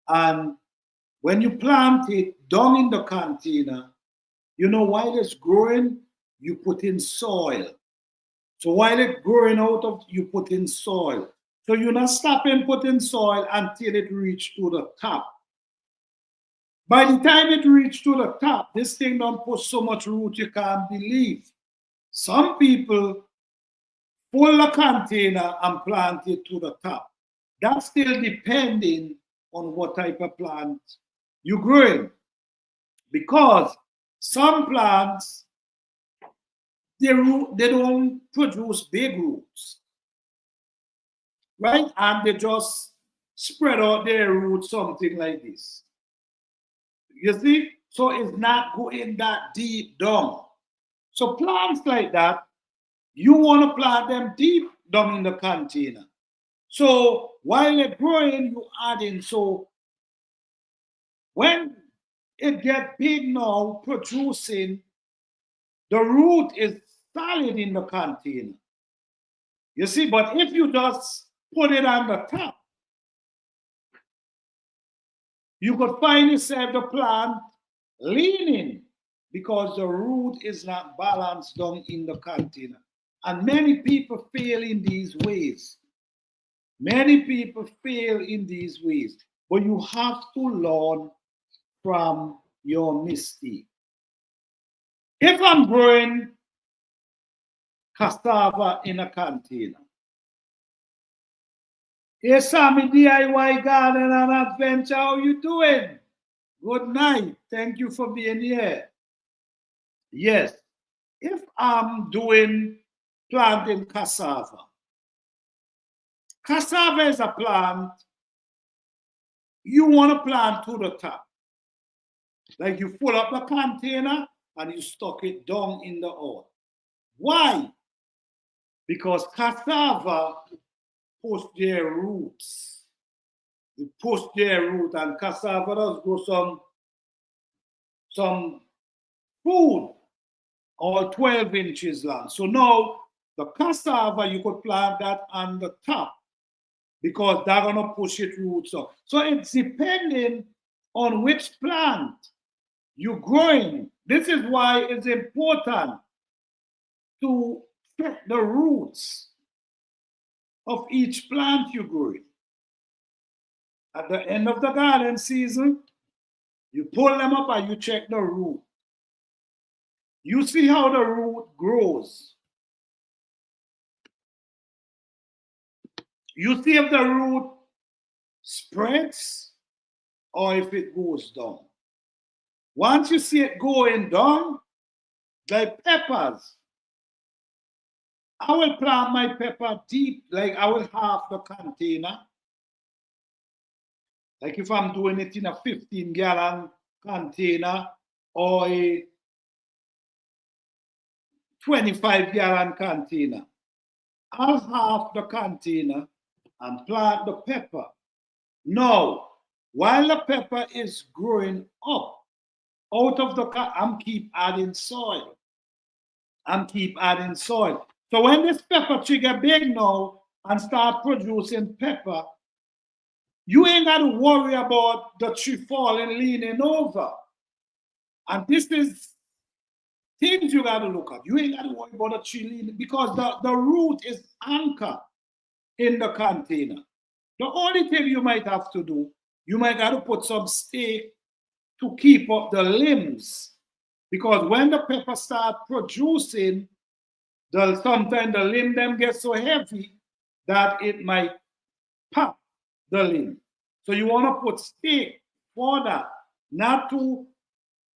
[SPEAKER 1] And when you plant it down in the container, you know, while it's growing, you put in soil. So while it's growing out of, you put in soil. So you're not stopping putting soil until it reaches to the top. By the time it reaches to the top, this thing don't put so much root you can't believe. Some people pull the container and plant it to the top. That's still depending on what type of plant you're growing. Because some plants, they don't produce big roots, right? And they just spread out their roots, something like this. You see? So it's not going that deep down. So plants like that, you want to plant them deep down in the container. So while they're growing, you add in. So when it gets big now, producing, the root is solid in the container. You see, but if you just put it on the top, you could find yourself the plant leaning because the root is not balanced down in the container. And many people fail in these ways. Many people fail in these ways. But you have to learn from your mistake. If I'm growing cassava in a container, hey Sammy, DIY Garden and Adventure, how you doing? Good night. Thank you for being here. Yes, if I'm doing planting cassava, cassava is a plant you want to plant to the top. Like you fill up the container and you stuck it down in the earth. Why? Because cassava push their roots. They push their root, and cassava does grow some food all 12 inches long. So now the cassava, you could plant that on the top because they're gonna push its roots up. So it's depending on which plant you're growing. This is why it's important to check the roots of each plant you're growing. At the end of the garden season, you pull them up and you check the root. You see how the root grows. You see if the root spreads or if it goes down. Once you see it going down, like peppers, I will plant my pepper deep, like I will half the container. Like if I'm doing it in a 15-gallon container or a 25-gallon container, I'll half the container and plant the pepper. Now, while the pepper is growing up, out of the I'm keep adding soil. I'm keep adding soil. So when this pepper tree get big now and start producing pepper, you ain't got to worry about the tree falling, leaning over. And this is things you got to look at. You ain't got to worry about the tree leaning because the root is anchored in the container. The only thing you might have to do, you might have to put some stake to keep up the limbs. Because when the pepper start producing, sometimes the limb them get so heavy that it might pop the limb. So you want to put stake for that, not to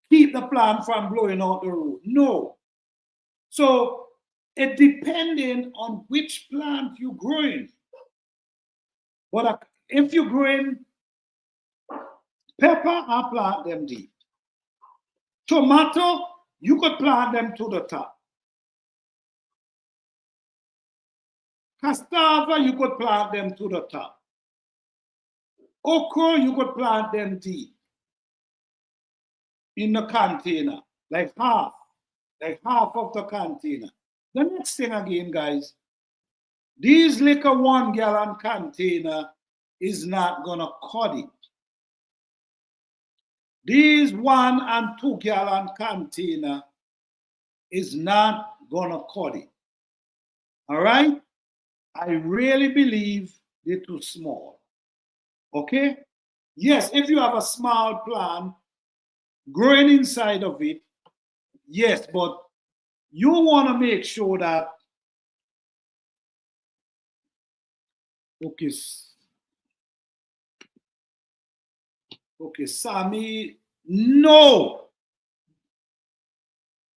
[SPEAKER 1] keep the plant from blowing out the root. No. So it depending on which plant you're growing. But if you're growing pepper, I plant them deep. Tomato, you could plant them to the top. Cassava, you could plant them to the top. Okra, you could plant them deep in the container, like half of the container. The next thing again, guys, these little 1-gallon container is not gonna cut it. These 1 and 2-gallon container is not gonna cut it. All right? I really believe they're too small. Okay? Yes, if you have a small plant growing inside of it, yes, but you want to make sure that, okay, Sammy, no.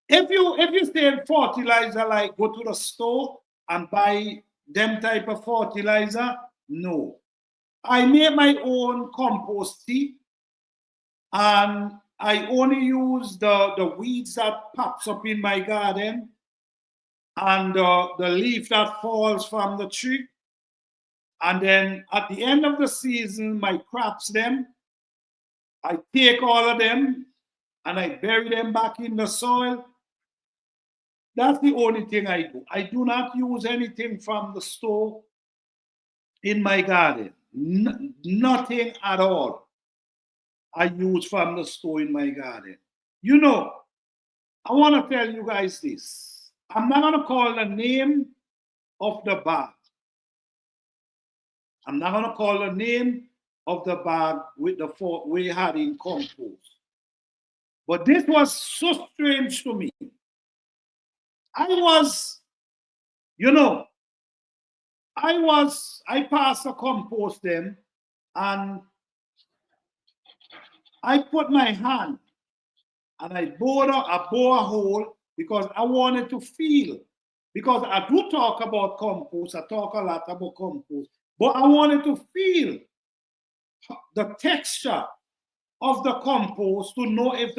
[SPEAKER 1] If you say fertilizer, like go to the store and buy them type of fertilizer, no. I make my own compost tea, and I only use the weeds that pops up in my garden and the leaf that falls from the tree. And then at the end of the season, my crops them, I take all of them and I bury them back in the soil. That's the only thing I do. I do not use anything from the store in my garden. Nothing at all I use from the store in my garden. You know, I want to tell you guys this. I'm not going to call the name of the bag. I'm not going to call the name of the bag with the we had in compost. But this was so strange to me. I passed the compost then, and I put my hand and I bore a hole because I wanted to feel. Because I do talk about compost, I talk a lot about compost, but I wanted to feel the texture of the compost to know if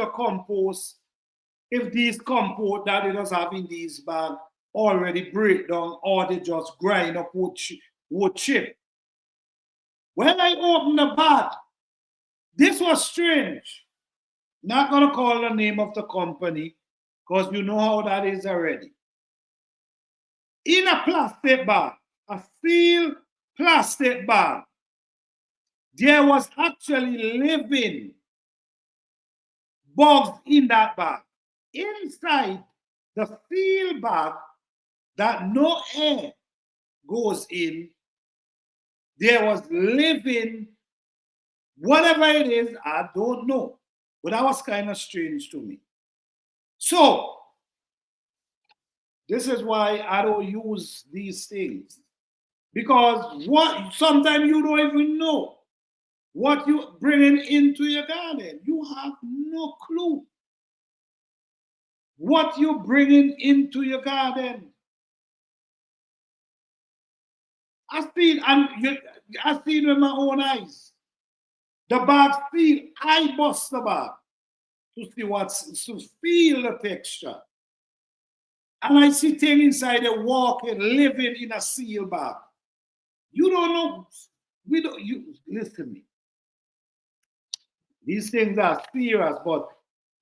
[SPEAKER 1] these compost that it does have in these bags already break down or they just grind up wood chip. When I opened the bag, this was strange. Not gonna call the name of the company because you know how that is already. In a plastic bag, a sealed plastic bag, there was actually living bugs in that bag. Inside the sealed bag that no air goes in, there was living, whatever it is, I don't know. But that was kind of strange to me. So, this is why I don't use these things. Because sometimes you don't even know what you bringing into your garden. You have no clue what you bringing into your garden. I seen with my own eyes. The bag feel, I bust the bag to feel the texture. And I see things inside there walking, living in a seal bag. You don't know. Listen to me. These things are serious, but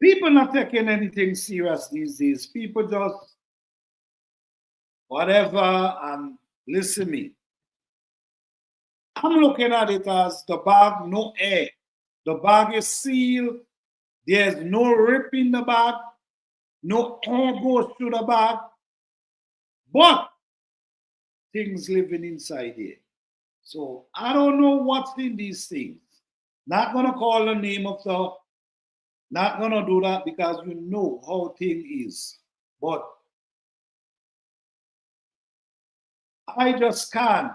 [SPEAKER 1] people not taking anything serious these days. People just whatever and listen to me. I'm looking at it as the bag, no air. The bag is sealed. There's no rip in the bag. No air goes through the bag. But things living inside here. So I don't know what's in these things. Not gonna call the name of the, not gonna do that because you know how thing is. But I just can't.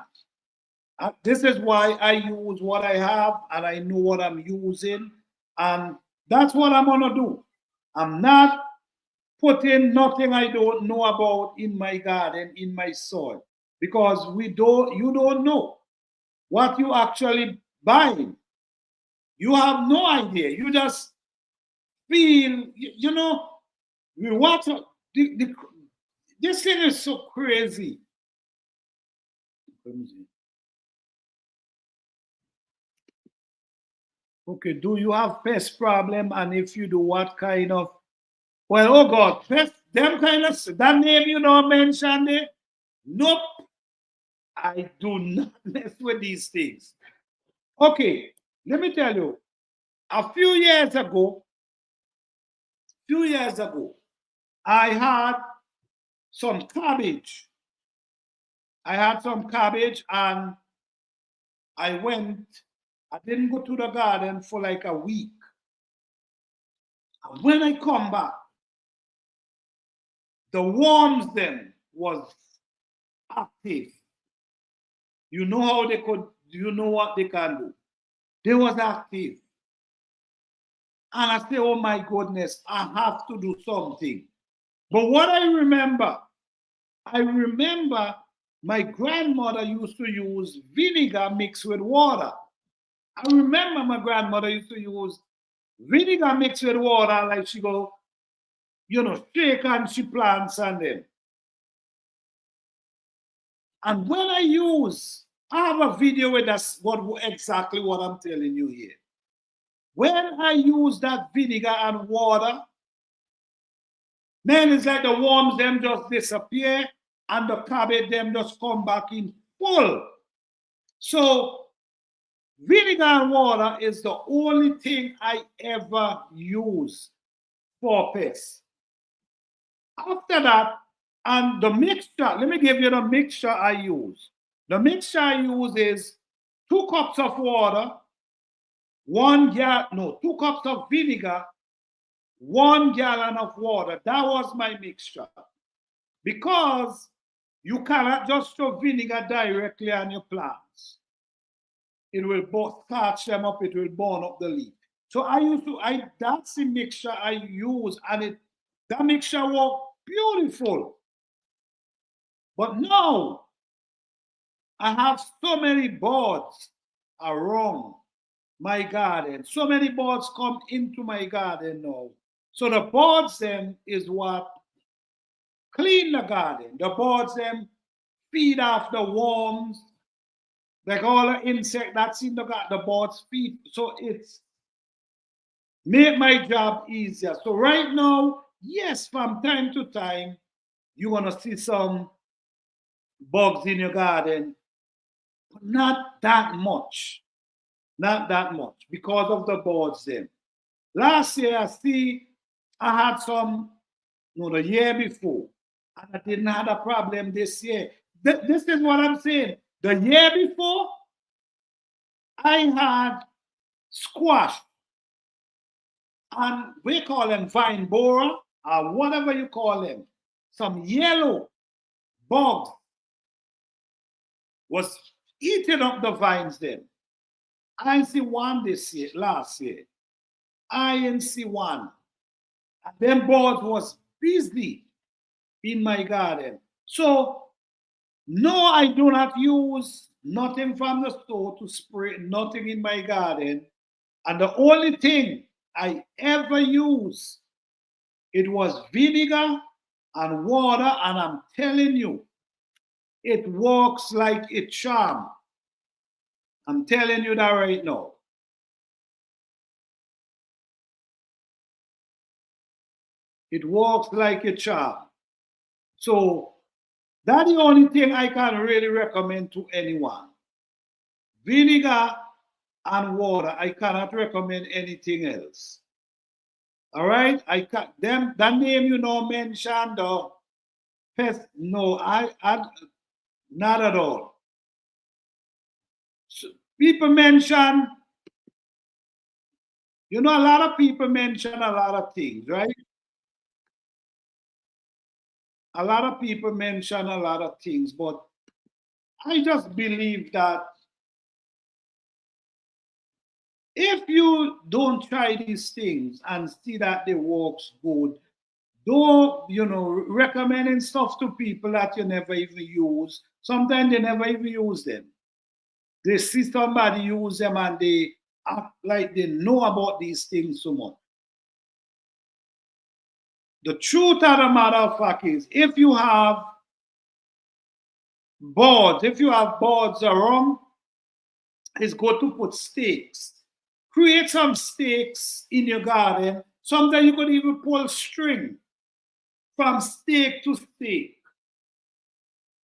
[SPEAKER 1] This is why I use what I have and I know what I'm using. And that's what I'm gonna do. I'm not putting nothing I don't know about in my garden, in my soil. Because you don't know what you actually buying. You have no idea. You just feel, we watch this thing is so crazy. Okay, do you have pest problem? And if you do, what kind of, well, oh God, pest, them kind of, that name you don't mention it? Nope. I do not mess with these things. Okay, let me tell you, a few years ago, I had some cabbage. And I didn't go to the garden for like a week. And when I come back, the worms then was active. You know how they could, you know what they can do. They was active. And I say, oh my goodness, I have to do something. But what I remember my grandmother used to use vinegar mixed with water. I remember my grandmother used to use vinegar mixed with water, like she go, shake and she plants and them. And when I have a video with that's exactly what I'm telling you here. When I use that vinegar and water, man, it's like the worms them just disappear and the cabbage them just come back in full. So vinegar and water is the only thing I ever use for pests. After that, and the mixture, let me give you the mixture I use. The mixture I use is 2 cups of water, 2 cups of vinegar, 1 gallon of water. That was my mixture. Because you cannot just throw vinegar directly on your plants. It will starch them up, it will burn up the leaf. So that's the mixture I use, and that mixture was beautiful. But now, I have so many birds around my garden. So many birds come into my garden now. So the birds then is what clean the garden. The birds then feed off the worms, like all the insect that's in the garden, the birds feed. So it's make my job easier. So right now, yes, from time to time, you're gonna see some bugs in your garden, but not that much. Not that much because of the birds then. Last year, I had some, the year before, and I didn't have a problem this year. This is what I'm saying. The year before, I had squash, and we call them vine borer, or whatever you call them. Some yellow bugs was eating up the vines then. I see one this year, last year. I didn't see one. And them boards was busy in my garden. So no, I do not use nothing from the store to spray, nothing in my garden. And the only thing I ever use, it was vinegar and water, and I'm telling you, it works like a charm. I'm telling you that right now. It works like a charm. So that's the only thing I can really recommend to anyone. Vinegar and water. I cannot recommend anything else. All right, I can them that name you know mentioned the pest. No, I not at all. So people mention, you know, a lot of people mention a lot of things, right? A lot of people mention a lot of things, but I just believe that if you don't try these things and see that they works good, don't, you know, recommending stuff to people that you never even use. Sometimes they never even use them. They see somebody use them and they act like they know about these things so much. The truth of the matter of fact is, if you have boards around, it's good to put stakes. Create some stakes in your garden. Sometimes you could even pull string from stake to stake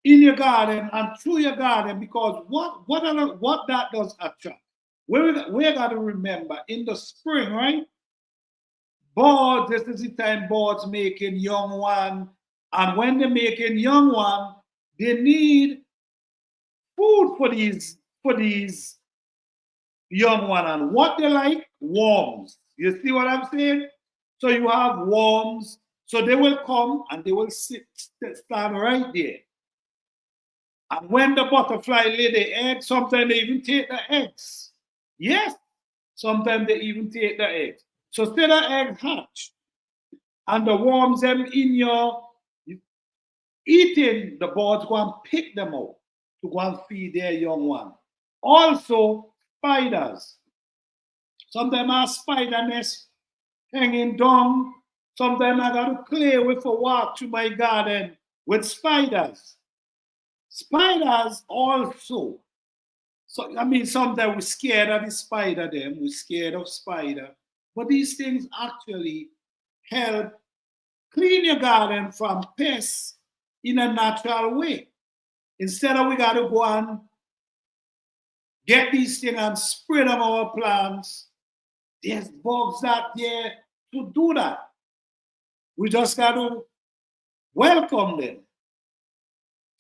[SPEAKER 1] in your garden and through your garden, because what that does attract. We got to remember in the spring, right? Birds, this is the time birds making young one, and when they're making young one, they need food for these young one, and what they like, worms. You see what I'm saying? So you have worms, so they will come and they will stand right there. And when the butterfly lay the eggs, sometimes they even take the eggs. Yes, sometimes they even take the eggs. So say the egg hatch and the worms them in your eating, the birds go and pick them out to go and feed their young one. Also, spiders. Sometimes I have spider nest hanging down. Sometimes I got to clear with a walk through my garden with spiders. Spiders also. So I mean, sometimes we're scared of the spider, them, we're scared of spider. But these things actually help clean your garden from pests in a natural way. Instead of we got to go and get these things and spray them on our plants, there's bugs out there to do that. We just got to welcome them.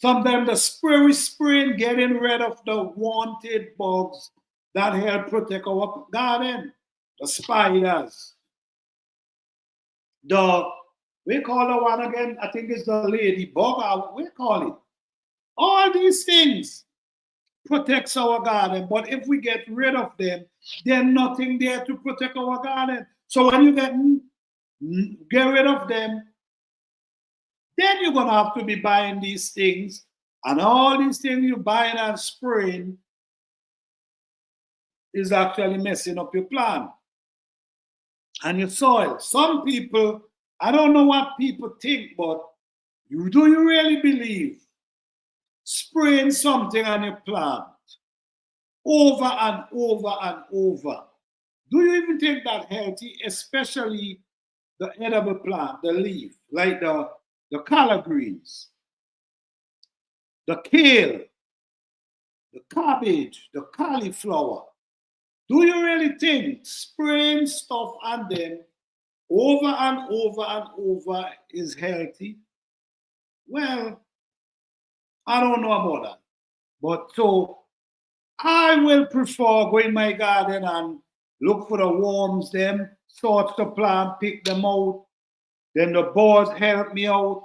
[SPEAKER 1] Sometimes the spray we spraying, getting rid of the wanted bugs that help protect our garden. The spiders. We call the one again, I think it's the ladybug, we call it. All these things protects our garden, but if we get rid of them, there's nothing there to protect our garden. So when you get rid of them, then you're gonna have to be buying these things, and all these things you're buying and spraying is actually messing up your plant and your soil. Some people, I don't know what people think, but do you really believe spraying something on your plant over and over and over? Do you even think that healthy, especially the edible plant, the leaf, like the collard greens, the kale, the cabbage, the cauliflower? Do you really think spraying stuff on them over and over and over is healthy? Well, I don't know about that. But so I will prefer go in my garden and look for the worms, them, sort the plant, pick them out. Then the birds help me out,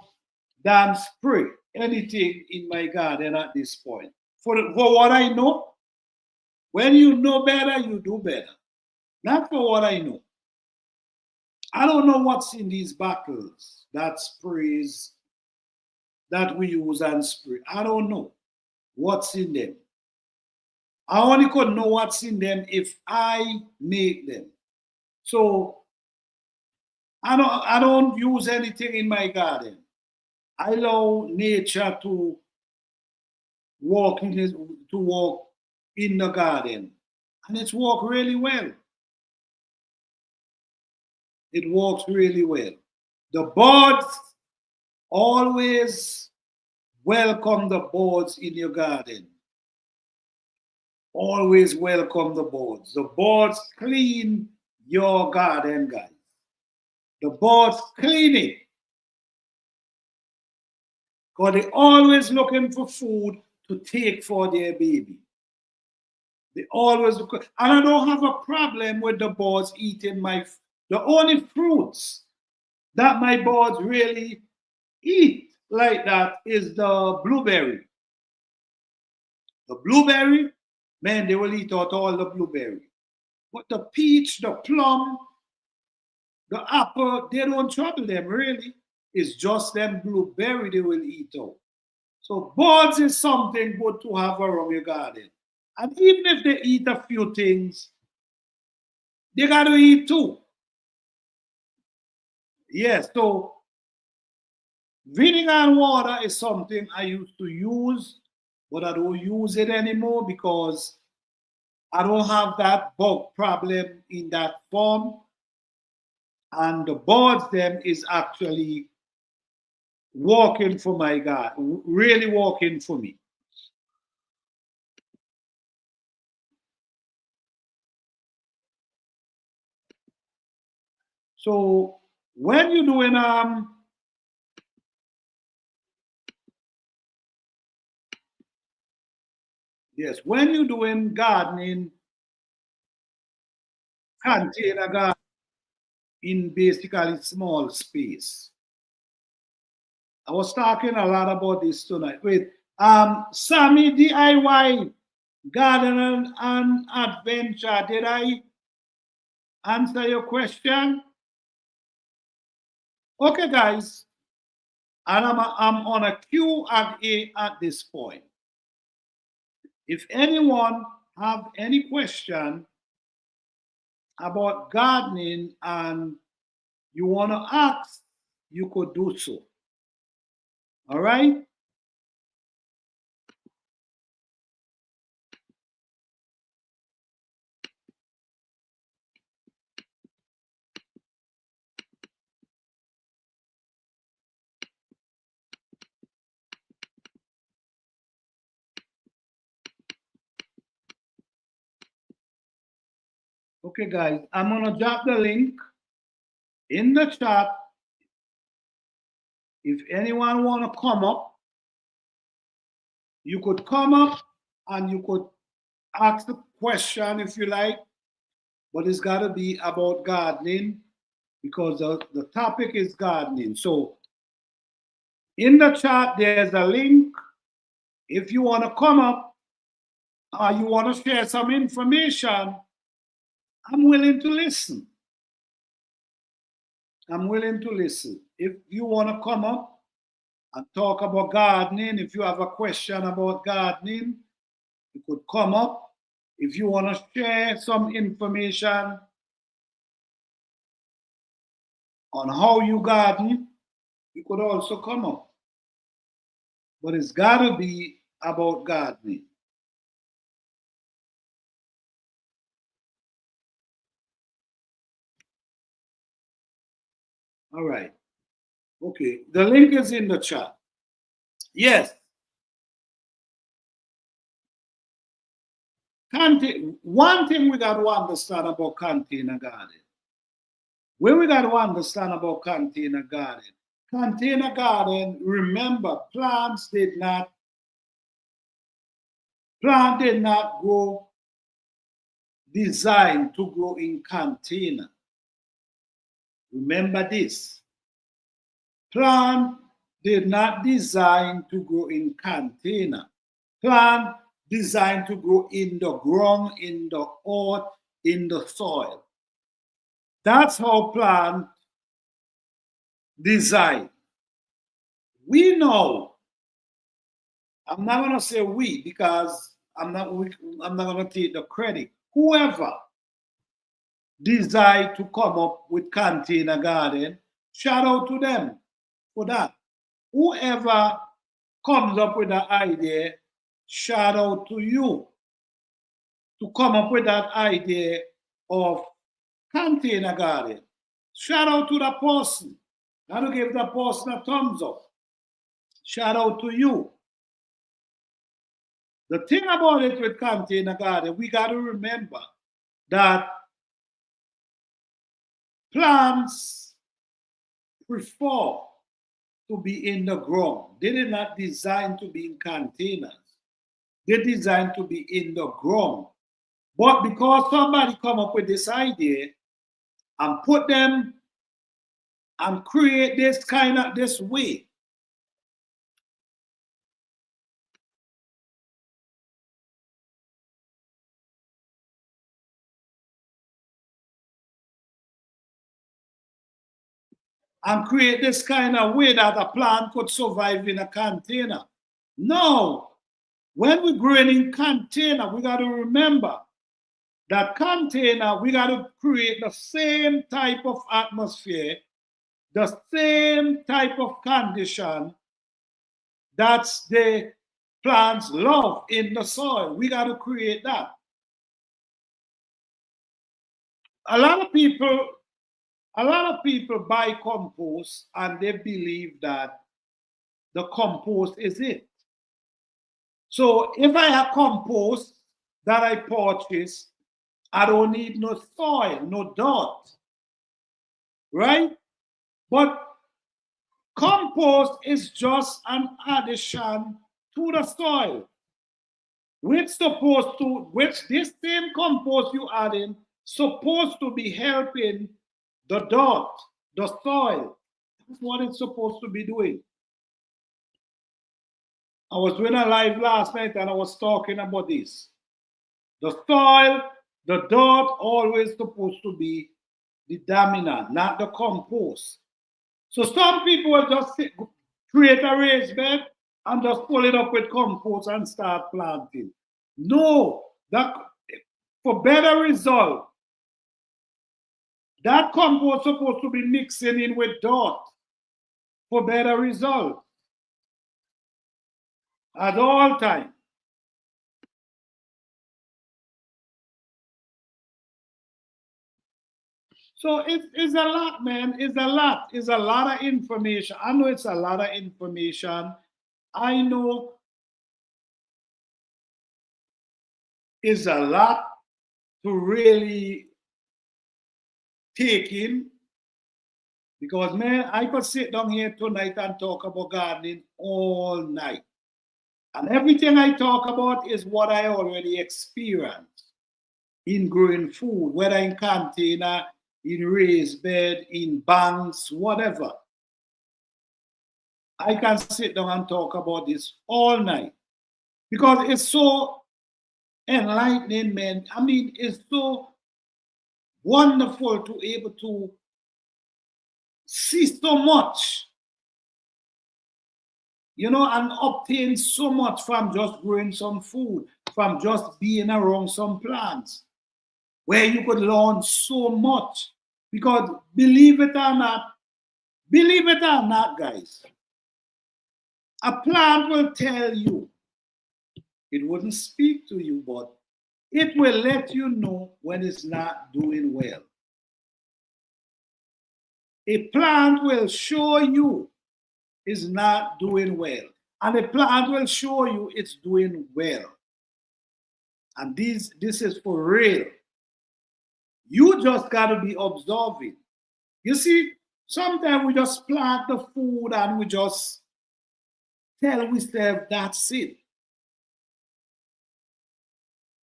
[SPEAKER 1] than spray anything in my garden at this point. For what I know, When you know better, you do better. Not for what I know. I don't know what's in these bottles that sprays that we use and spray. I don't know what's in them. I only could know what's in them if I make them. So I don't use anything in my garden. I allow nature to walk in the garden, and it's worked really well. It works really well. The birds always welcome the birds in your garden. Always welcome the birds. The birds clean your garden, guys. The birds clean it. Because they're always looking for food to take for their baby. They always look, and I don't have a problem with the birds eating the only fruits that my birds really eat like that is the blueberry. The blueberry, man, they will eat out all the blueberry. But the peach, the plum, the apple, they don't trouble them really. It's just them blueberry they will eat out. So birds is something good to have around your garden. And even if they eat a few things, they got to eat too. Yes, so vinegar and water is something I used to use, but I don't use it anymore because I don't have that bug problem in that form. And the birds them is actually working for my garden, really working for me. So when you're doing when you're doing gardening, container garden in basically small space. I was talking a lot about this tonight. Wait, Sammy DIY Garden and Adventure. Did I answer your question? Okay, guys. And I'm on a Q&A at this point. If anyone have any question about gardening and you want to ask, you could do so. All right? Okay, guys, I'm going to drop the link in the chat. If anyone want to come up, you could come up and you could ask the question if you like, but it's got to be about gardening because the topic is gardening. So in the chat, there's a link. If you want to come up or you want to share some information, I'm willing to listen. I'm willing to listen. If you want to come up and talk about gardening, if you have a question about gardening, you could come up. If you want to share some information on how you garden, you could also come up. But it's got to be about gardening. All right. Okay. The link is in the chat. Yes. One thing we got to understand about container garden. When we got to understand about container garden, remember, plants did not grow designed to grow in container. Remember this. Plant did not design to grow in container. Plant designed to grow in the ground, in the earth, in the soil. That's how plant design. We know, I'm not going to say we because I'm not going to take the credit. Whoever decide to come up with container garden, shout out to them for that. Whoever comes up with that idea, shout out to you to come up with that idea of container garden. Shout out to that person. I to give that person a thumbs up. Shout out to you. The thing about it with container garden, we got to remember that plants prefer to be in the ground. They did not design to be in containers. They're designed to be in the ground. But because somebody come up with this idea and put them and create this way, and create this kind of way that a plant could survive in a container. No. When we're growing in container, we got to remember that container, we got to create the same type of atmosphere, the same type of condition that the plants love in the soil. We got to create that. A lot of people buy compost and they believe that the compost is it. So if I have compost that I purchase, I don't need no soil, no dirt, right? But compost is just an addition to the soil, which this same compost you add in supposed to be helping the dirt, the soil. That's what it's supposed to be doing. I was doing a live last night and I was talking about this. The soil, the dirt, always supposed to be the dominant, not the compost. So some people will just create a raised bed and just pull it up with compost and start planting. No, that for better result, that compost is supposed to be mixing in with dirt for better result at all times. So it's a lot, man. It's a lot. It's a lot of information. I know it's a lot of information. I know it's a lot to really take in. Because, man, I could sit down here tonight and talk about gardening all night. And everything I talk about is what I already experienced in growing food, whether in container, in raised bed, in banks, whatever. I can sit down and talk about this all night because it's so enlightening, man. I mean, it's so wonderful to be able to see so much, you know, and obtain so much from just growing some food, from just being around some plants, where you could learn so much. Because believe it or not, guys, a plant will tell you, it wouldn't speak to you, but it will let you know when it's not doing well. A plant will show you it's not doing well. And a plant will show you it's doing well. And this is for real. You just got to be observing. You see, sometimes we just plant the food and we just tell ourselves that's it.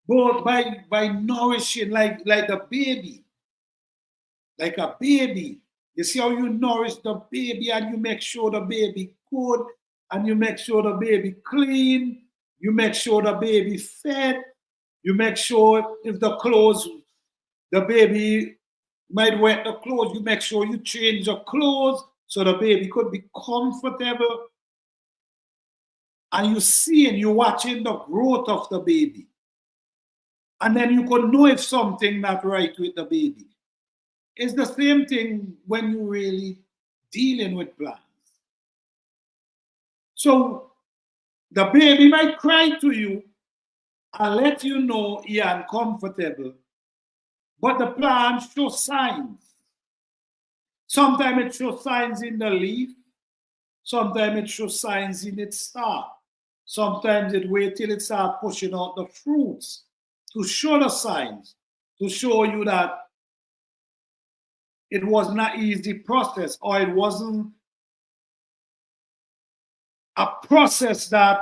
[SPEAKER 1] But by nourishing like a baby, like a baby, you see how you nourish the baby and you make sure the baby good and you make sure the baby clean. You make sure the baby fed. You make sure if the clothes, the baby might wet the clothes, you make sure you change the clothes so the baby could be comfortable. And you're watching the growth of the baby. And then you could know if something not right with the baby. It's the same thing when you're really dealing with plants. So the baby might cry to you and let you know you're uncomfortable, but the plant shows signs. Sometimes it shows signs in the leaf, sometimes it shows signs in its stalk. Sometimes it waits till it starts pushing out the fruits to show the signs, to show you that it was not easy process, or it wasn't a process that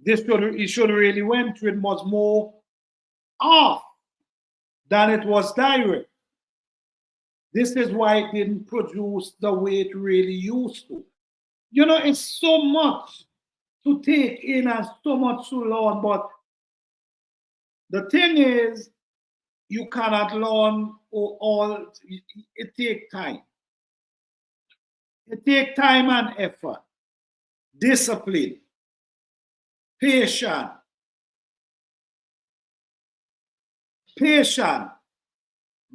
[SPEAKER 1] it should really went through. It was more off than it was direct. This is why it didn't produce the way it really used to. You know, it's so much to take in and so much to learn, but the thing is, you cannot learn all. It takes time. It takes time and effort, discipline, patience.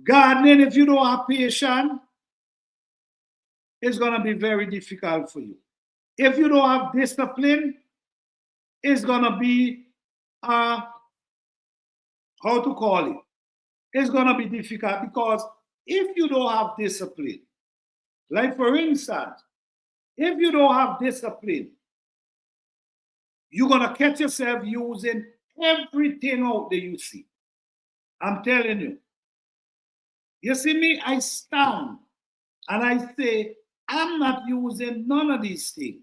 [SPEAKER 1] Gardening, if you don't have patience, it's going to be very difficult for you. If you don't have discipline, it's going to be, how to call it? It's going to be difficult, because if you don't have discipline, like for instance, if you don't have discipline, you're going to catch yourself using everything out there you see. I'm telling you. You see me, I stand and I say, I'm not using none of these things.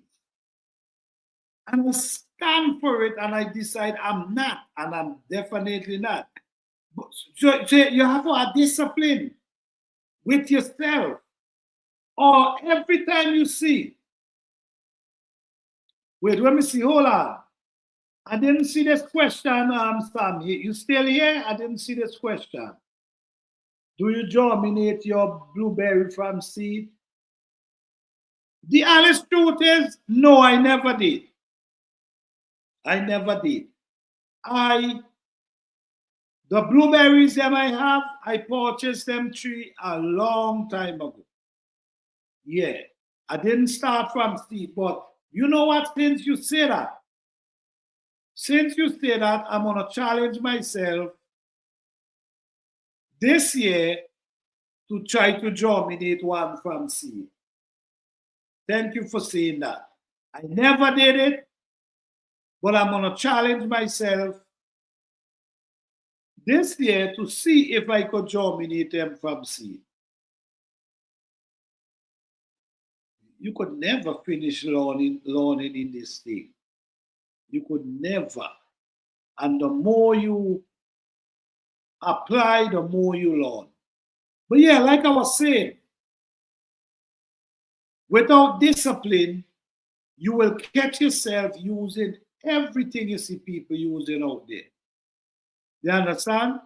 [SPEAKER 1] And I stand for it and I decide I'm not, and I'm definitely not. So you have to have discipline with yourself. Or every time you see, wait, let me see, hold on. I didn't see this question, Sam. You still here? I didn't see this question. Do you germinate your blueberry from seed? The honest truth is, no, I never did. I never did. The blueberries that I have, I purchased them tree a long time ago. Yeah, I didn't start from seed, but you know what? Since you say that, I'm gonna challenge myself this year to try to germinate one from seed. Thank you for saying that. I never did it, but I'm gonna challenge myself this year to see if I could germinate them from seed. You could never finish learning in this thing. You could never. And the more you apply, the more you learn. But yeah, like I was saying, without discipline, you will catch yourself using everything you see people using out there. You understand?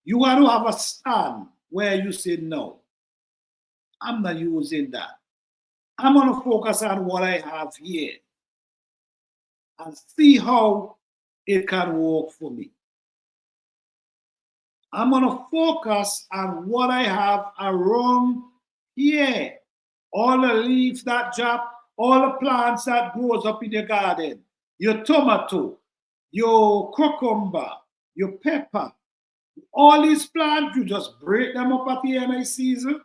[SPEAKER 1] You got to have a stand where you say, no, I'm not using that. I'm going to focus on what I have here and see how it can work for me. I'm going to focus on what I have around here. All the leaves that drop, all the plants that grows up in your garden, your tomato, your cucumber, your pepper, all these plants, you just break them up at the end of the season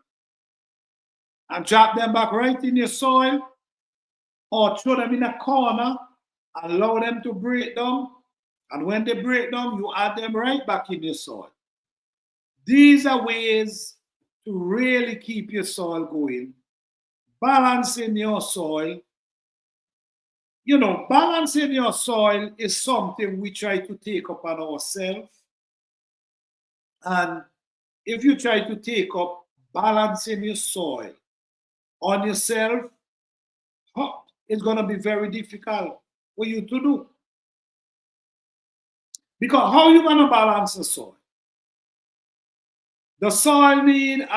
[SPEAKER 1] and drop them back right in your soil, or throw them in a corner, allow them to break down, and when they break down, you add them right back in your soil. These are ways to really keep your soil going, balancing your soil. You know, balancing your soil is something we try to take up on ourselves. And if you try to take up balancing your soil on yourself, it's going to be very difficult for you to do. Because how you gonna balance the soil? The soil need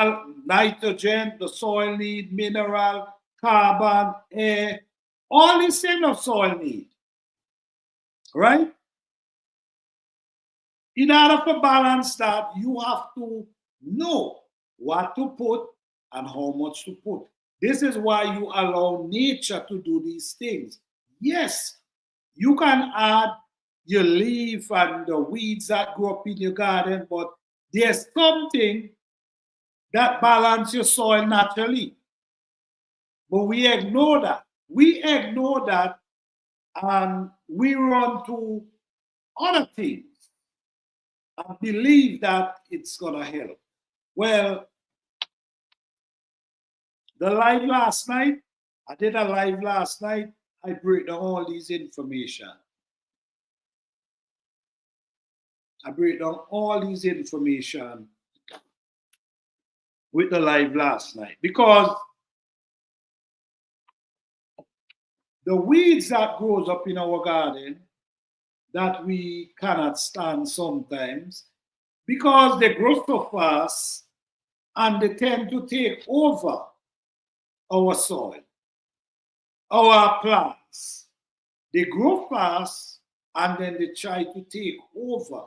[SPEAKER 1] nitrogen, the soil need mineral, carbon, air, all these things of soil need, right? In order to balance that, you have to know what to put and how much to put. This is why you allow nature to do these things. Yes, you can add your leaf and the weeds that grow up in your garden, but there's something that balance your soil naturally. But we ignore that. We ignore that and we run to other things and believe that it's going to help. Well, the live last night, I did a live last night. I break down all these information. I break down all these information with the live last night because the weeds that grows up in our garden that we cannot stand sometimes because they grow so fast and they tend to take over our soil, our plants. They grow fast and then they try to take over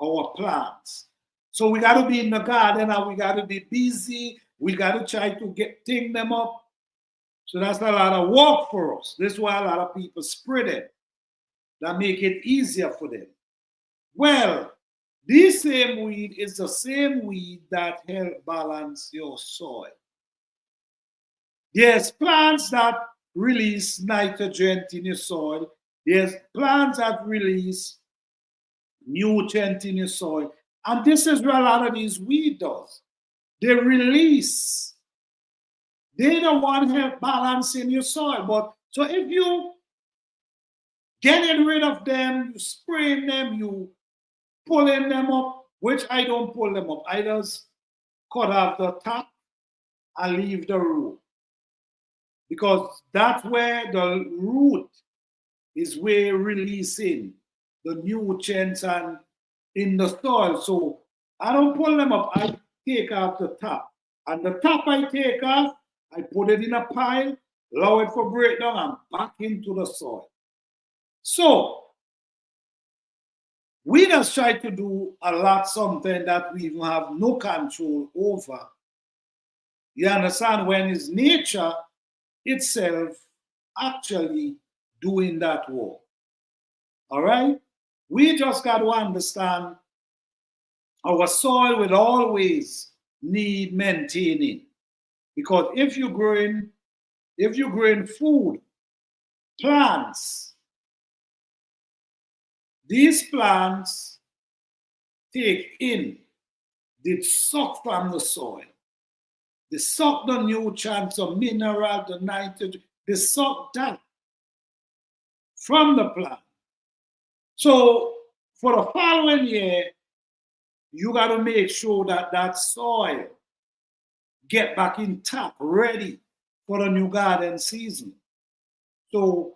[SPEAKER 1] our plants. So we got to be in the garden and we got to be busy. We got to try to ting them up. So that's a lot of work for us. This is why a lot of people spread it. That make it easier for them. Well, this same weed is the same weed that help balance your soil. There's plants that release nitrogen in your soil. There's plants that release nutrient in your soil. And this is what a lot of these weed does. They release. They don't want help balancing your soil. But so if you getting rid of them, you spraying them, you pulling them up, which I don't pull them up. I just cut off the top and leave the root. Because that's where the root is where releasing the nutrients and in the soil. So I don't pull them up, I take off the top. And the top I take off, I put it in a pile, allow it for breakdown and back into the soil. So we just try to do a lot something that we even have no control over. You understand? When it's nature itself actually doing that work. All right? We just got to understand our soil will always need maintaining. Because if you're growing food, plants, these plants take in, they suck from the soil. They suck the nutrients, the mineral, the nitrogen, they suck that from the plant. So for the following year, you got to make sure that that soil get back intact, ready for the new garden season. So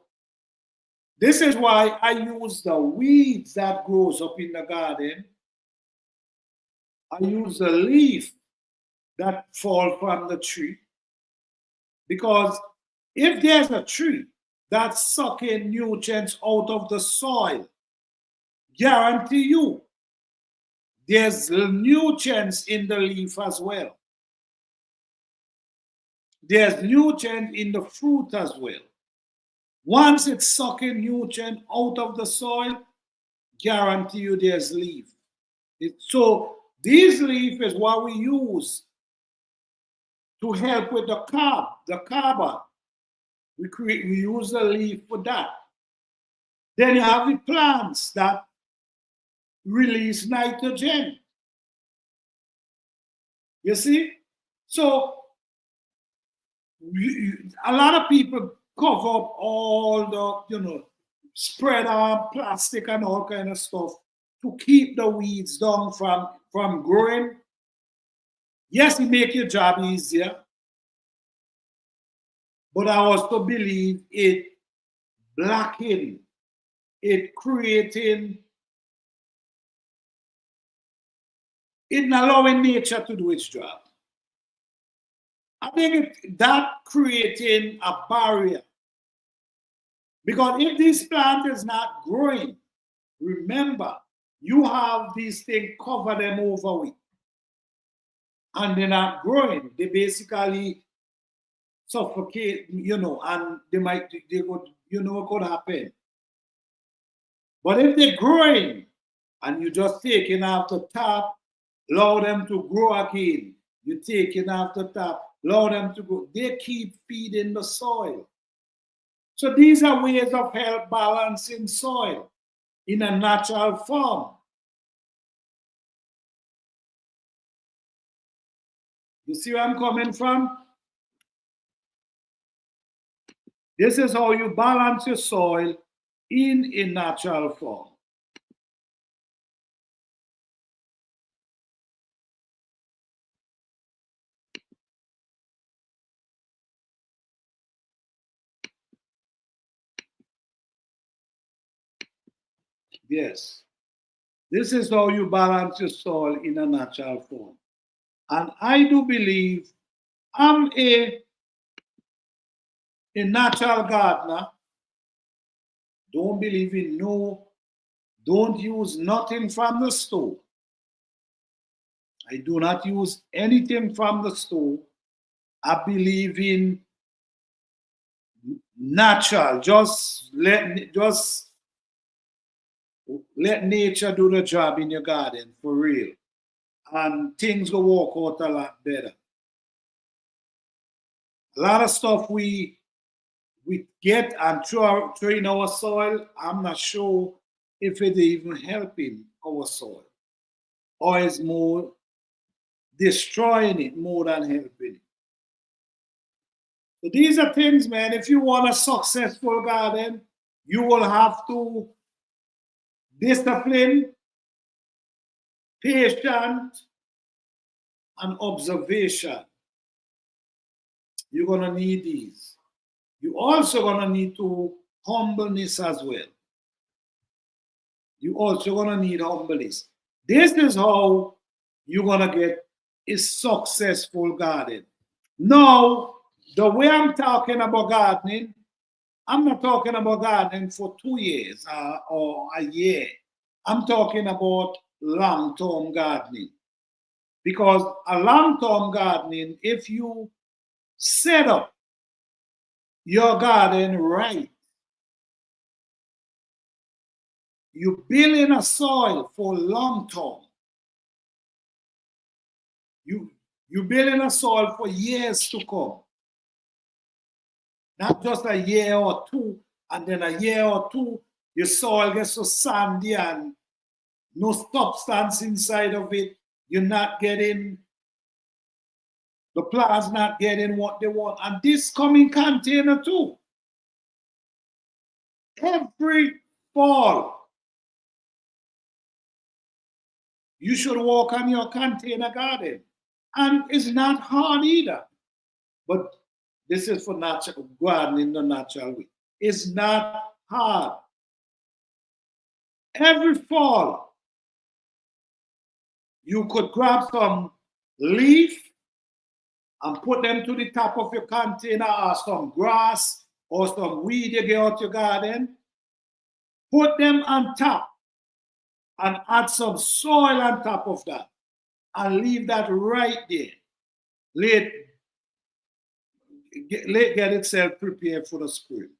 [SPEAKER 1] this is why I use the weeds that grows up in the garden. I use the leaf that fall from the tree. Because if there's a tree that's sucking nutrients out of the soil, guarantee you, there's nutrients in the leaf as well. There's nutrients in the fruit as well. Once it's sucking nutrient out of the soil, guarantee you there's leaf. So these leaf is what we use to help with the carbon. We use the leaf for that. Then you have the plants that release nitrogen. You see? So a lot of people cover up all the, spread on plastic and all kind of stuff to keep the weeds down from growing. Yes, it make your job easier, but I also believe it blocking it creating, it allowing nature to do its job. I think that creating a barrier. Because if this plant is not growing, remember, you have these things cover them over with. And they're not growing. They basically suffocate, and they could, what could happen. But if they're growing and you just taking off the top, allow them to grow again. You taking off the top, allow them to grow. They keep feeding the soil. So these are ways of help balancing soil in a natural form. You see where I'm coming from? This is how you balance your soil in a natural form. Yes. This is how you balance your soil in a natural form. And I do believe I'm a natural gardener. Don't believe in don't use nothing from the store. I do not use anything from the store. I believe in natural. Just let nature do the job in your garden for real. And things will work out a lot better. A lot of stuff we get and throw in our soil, I'm not sure if it's even helping our soil. Or it's more destroying it more than helping it. So these are things, man, if you want a successful garden, you will have to discipline, patient, and observation. You're going to need these. You're also going to need to humbleness as well. You're also going to need humbleness. This is how you're going to get a successful garden. Now, the way I'm talking about gardening, I'm not talking about gardening for 2 years or a year. I'm talking about long-term gardening. Because a long-term gardening, if you set up your garden right, you build in a soil for long-term. You build in a soil for years to come. Not just a year or two, and then a year or two, your soil gets so sandy and no substance inside of it. You're not getting, the plants not getting what they want. And this coming container too. Every fall, you should work on your container garden. And it's not hard either. But this is for natural gardening the natural way. It's not hard. Every fall, you could grab some leaf and put them to the top of your container, or some grass or some weed you get out your garden. Put them on top and add some soil on top of that and leave that right there. Let get itself prepared for the spring.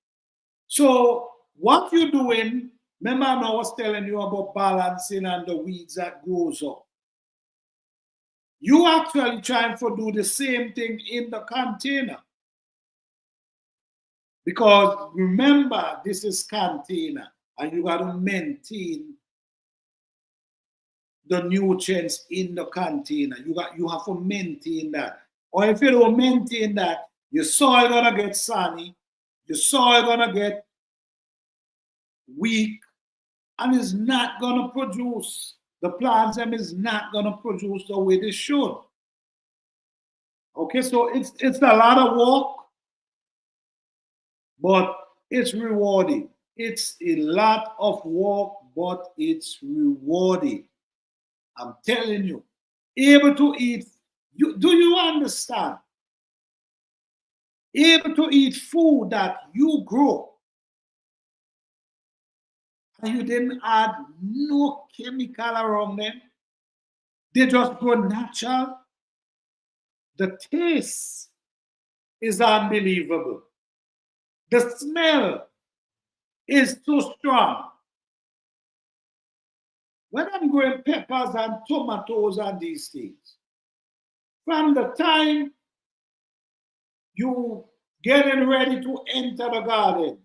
[SPEAKER 1] So what you're doing, remember I was telling you about balancing and the weeds that grows up. You actually trying to do the same thing in the container. Because remember, this is container and you got to maintain the nutrients in the container. You have to maintain that. Or if you don't maintain that, your soil gonna get sunny, your soil gonna get weak, and it's not gonna produce. The plants them is not gonna produce the way they should. Okay, so it's a lot of work, but it's rewarding. It's a lot of work, but it's rewarding. I'm telling you. Able to eat, do you understand? Able to eat food that you grow and you didn't add no chemical around them. They just grow natural. The taste is unbelievable. The smell is too strong. When I'm growing peppers and tomatoes and these things, from the time you getting ready to enter the garden,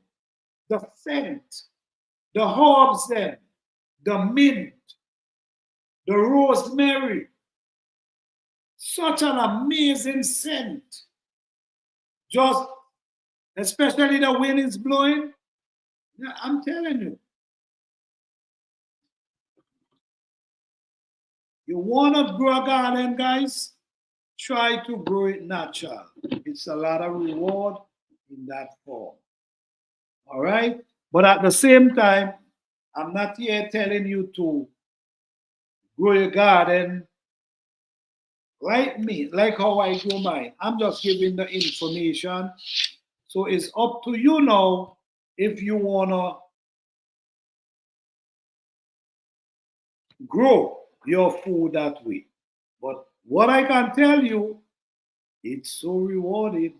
[SPEAKER 1] the scent, the herbs then, the mint, the rosemary, such an amazing scent. Just, especially the wind is blowing, yeah, I'm telling you. You want to grow a garden, guys? Try to grow it natural. It's a lot of reward in that form. All right? But at the same time, I'm not here telling you to grow your garden like me, like how I grow mine. I'm just giving the information. So it's up to you now if you want to grow your food that way. But what I can tell you, it's so rewarding.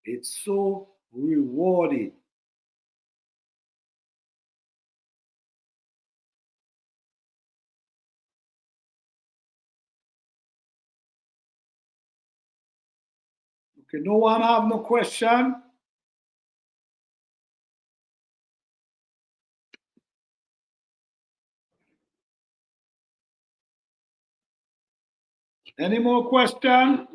[SPEAKER 1] It's so rewarding. Okay, no one have no question? Any more question?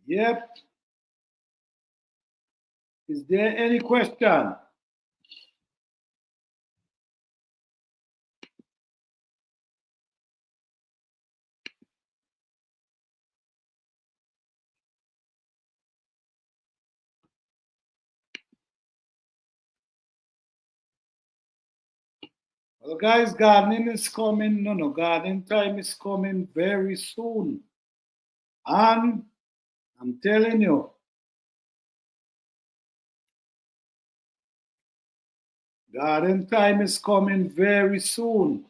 [SPEAKER 1] Yep. Is there any question? Well, guys, gardening is coming. No, gardening time is coming very soon. And I'm telling you, garden time is coming very soon.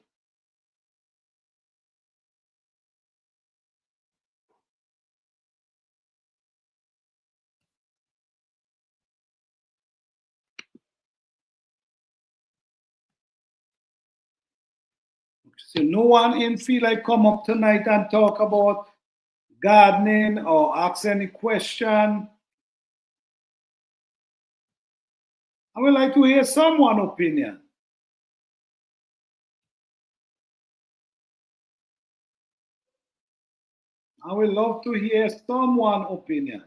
[SPEAKER 1] So no one in feel like come up tonight and talk about gardening or ask any question. I would like to hear someone's opinion. I would love to hear someone's opinion.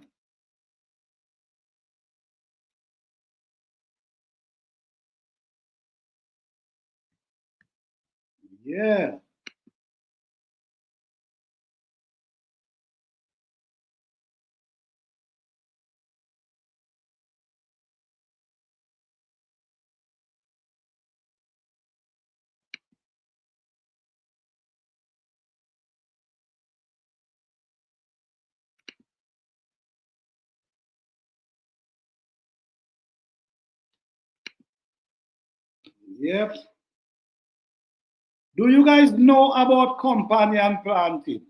[SPEAKER 1] Yeah. Yep. Do you guys know about companion planting?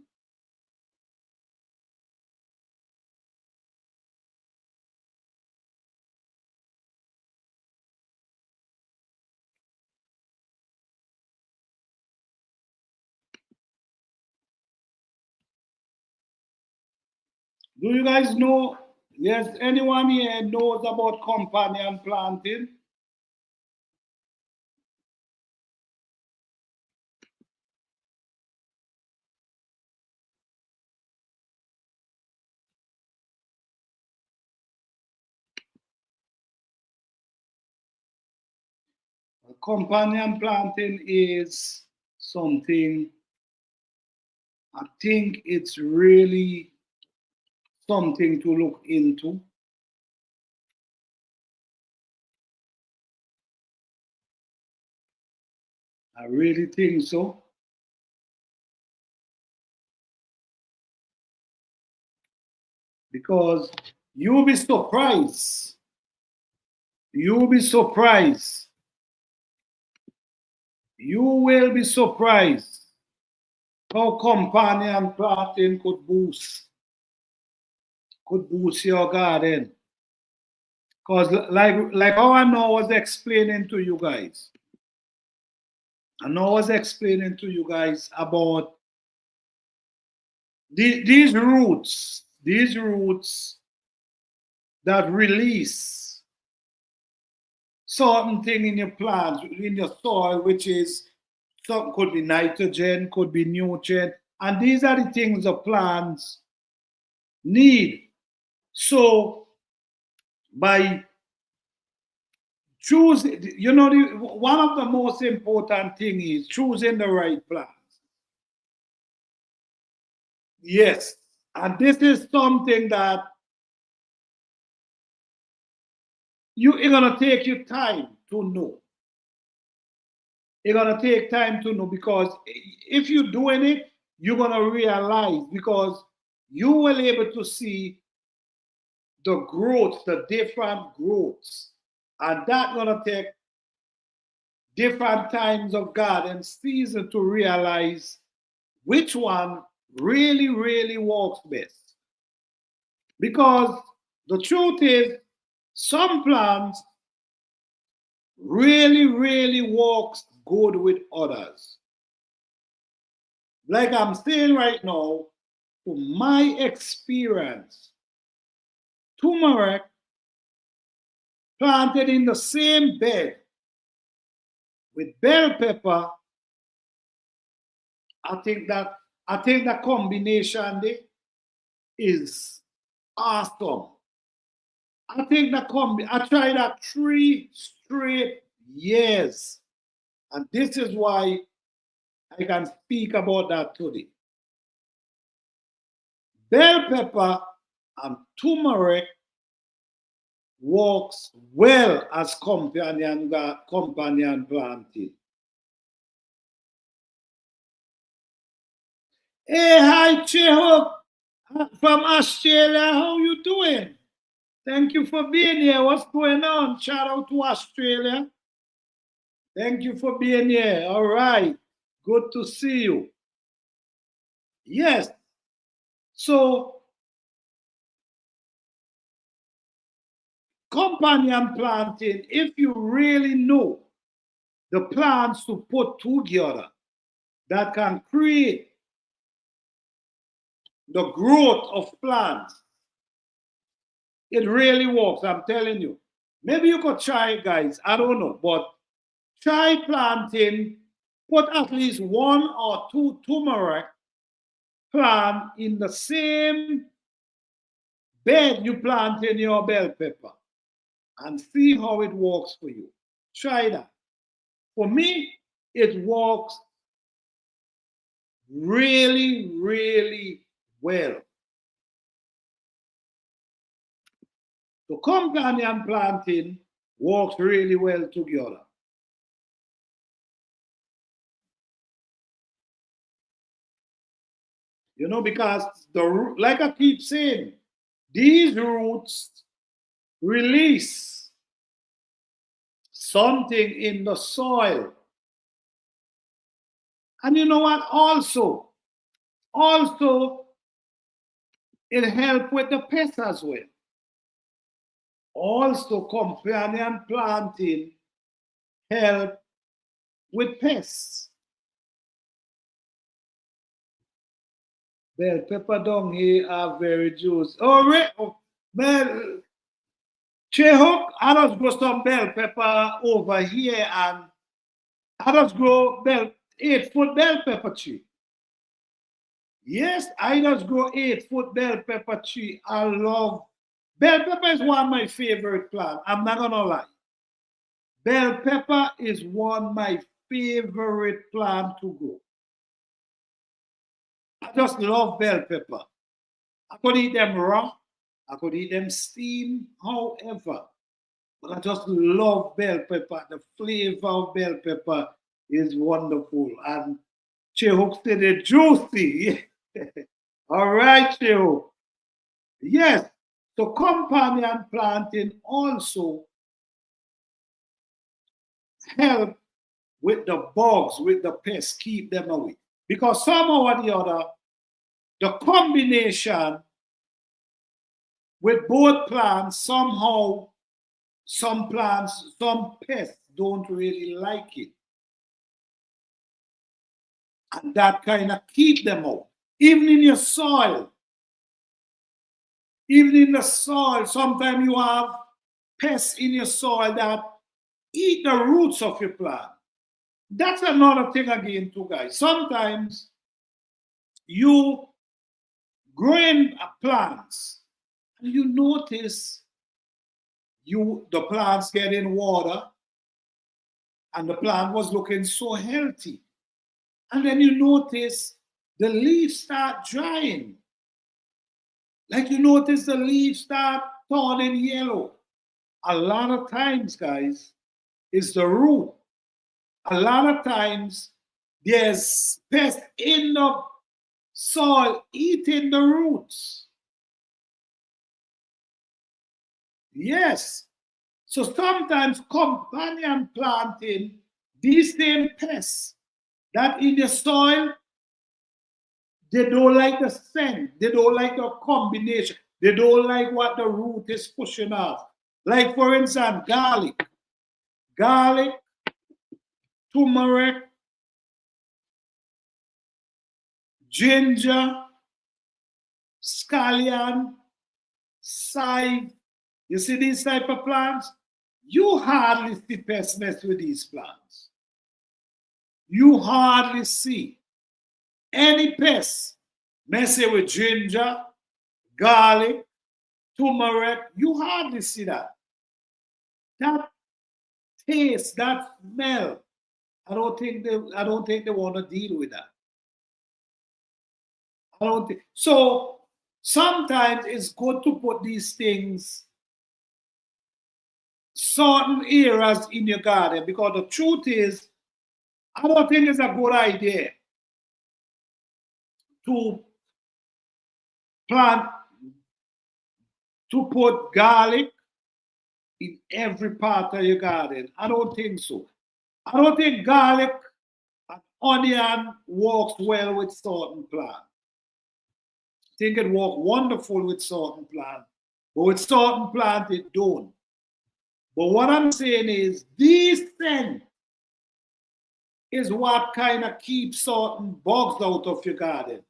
[SPEAKER 1] Do you guys know? Yes, anyone here knows about companion planting? companion planting is something, I think it's really something to look into. I really think so. Because you'll be surprised. You'll be surprised. You will be surprised how companion planting could boost your garden. Because like how I know I was explaining to you guys. I know I was explaining to you guys about these roots that release certain thing in your plants, in your soil, which is some could be nitrogen, could be nutrient, and these are the things the plants need. So by choosing, one of the most important thing is choosing the right plants. Yes, and this is something that it's gonna take you time to know. It's gonna take time to know, because if you're doing it, you're gonna realize, because you will able to see the growth, the different growths, and that's gonna take different times of garden season to realize which one really, really works best. Because the truth is, some plants really, really works good with others. Like I'm saying right now, from my experience, turmeric planted in the same bed with bell pepper, I think the combination there is awesome. I tried that 3 straight years, and this is why I can speak about that today. Bell pepper and turmeric works well as companion planting. Hey, hi, Cheho from Australia. How you doing? Thank you for being here. What's going on? Shout out to Australia. Thank you for being here. All right. Good to see you. Yes. So, companion planting, if you really know the plants to put together that can create the growth of plants, it really works. I'm telling you. Maybe you could try it, guys. I don't know. But try planting, put at least 1 or 2 turmeric plant in the same bed you plant in your bell pepper, and see how it works for you. Try that. For me, it works really, really well. So companion planting works really well together. Because like I keep saying, these roots release something in the soil. And you know what? Also, it helps with the pests as well. Also, companion planting help with pests. Bell pepper down here are very juicy. Oh, man, Chehok, I just grow some bell pepper over here, and I just grow 8-foot bell pepper tree. Yes, I just grow 8-foot bell pepper tree. I love bell pepper. Is one of my favorite plants. I'm not gonna lie. Bell pepper is one of my favorite plant to grow. I just love bell pepper. I could eat them raw, I could eat them steamed, however. But I just love bell pepper. The flavor of bell pepper is wonderful. And Chehuk said it juicy. All right, Chehuk. Yes. So companion planting also help with the bugs, with the pests, keep them away. Because somehow or the other, the combination with both plants, somehow, some plants, some pests don't really like it. And that kind of keep them out. Even in your soil, even in the soil, sometimes you have pests in your soil that eat the roots of your plant. That's another thing again, too, guys. Sometimes you growing plants and you notice the plants getting water and the plant was looking so healthy. And then you notice the leaves start drying. Like you notice the leaves start turning yellow. A lot of times, guys, it's the root. A lot of times there's pests in the soil eating the roots. Yes. So sometimes companion planting, these same pests that in the soil, they don't like the scent, they don't like the combination, they don't like what the root is pushing off. Like for instance, garlic, turmeric, ginger, scallion, side. You see these type of plants? You hardly see pests mess with these plants. You hardly see any pests messing with ginger, garlic, turmeric. You hardly see that. That taste, that smell, I don't think they want to deal with that. I don't think so. Sometimes it's good to put these things certain areas in your garden, because the truth is, I don't think it's a good idea to plant, to put garlic in every part of your garden. I don't think so. I don't think garlic and onion works well with certain plants. I think it works wonderful with certain plants, but with certain plants it don't. But what I'm saying is, these things is what kind of keeps certain bugs out of your garden.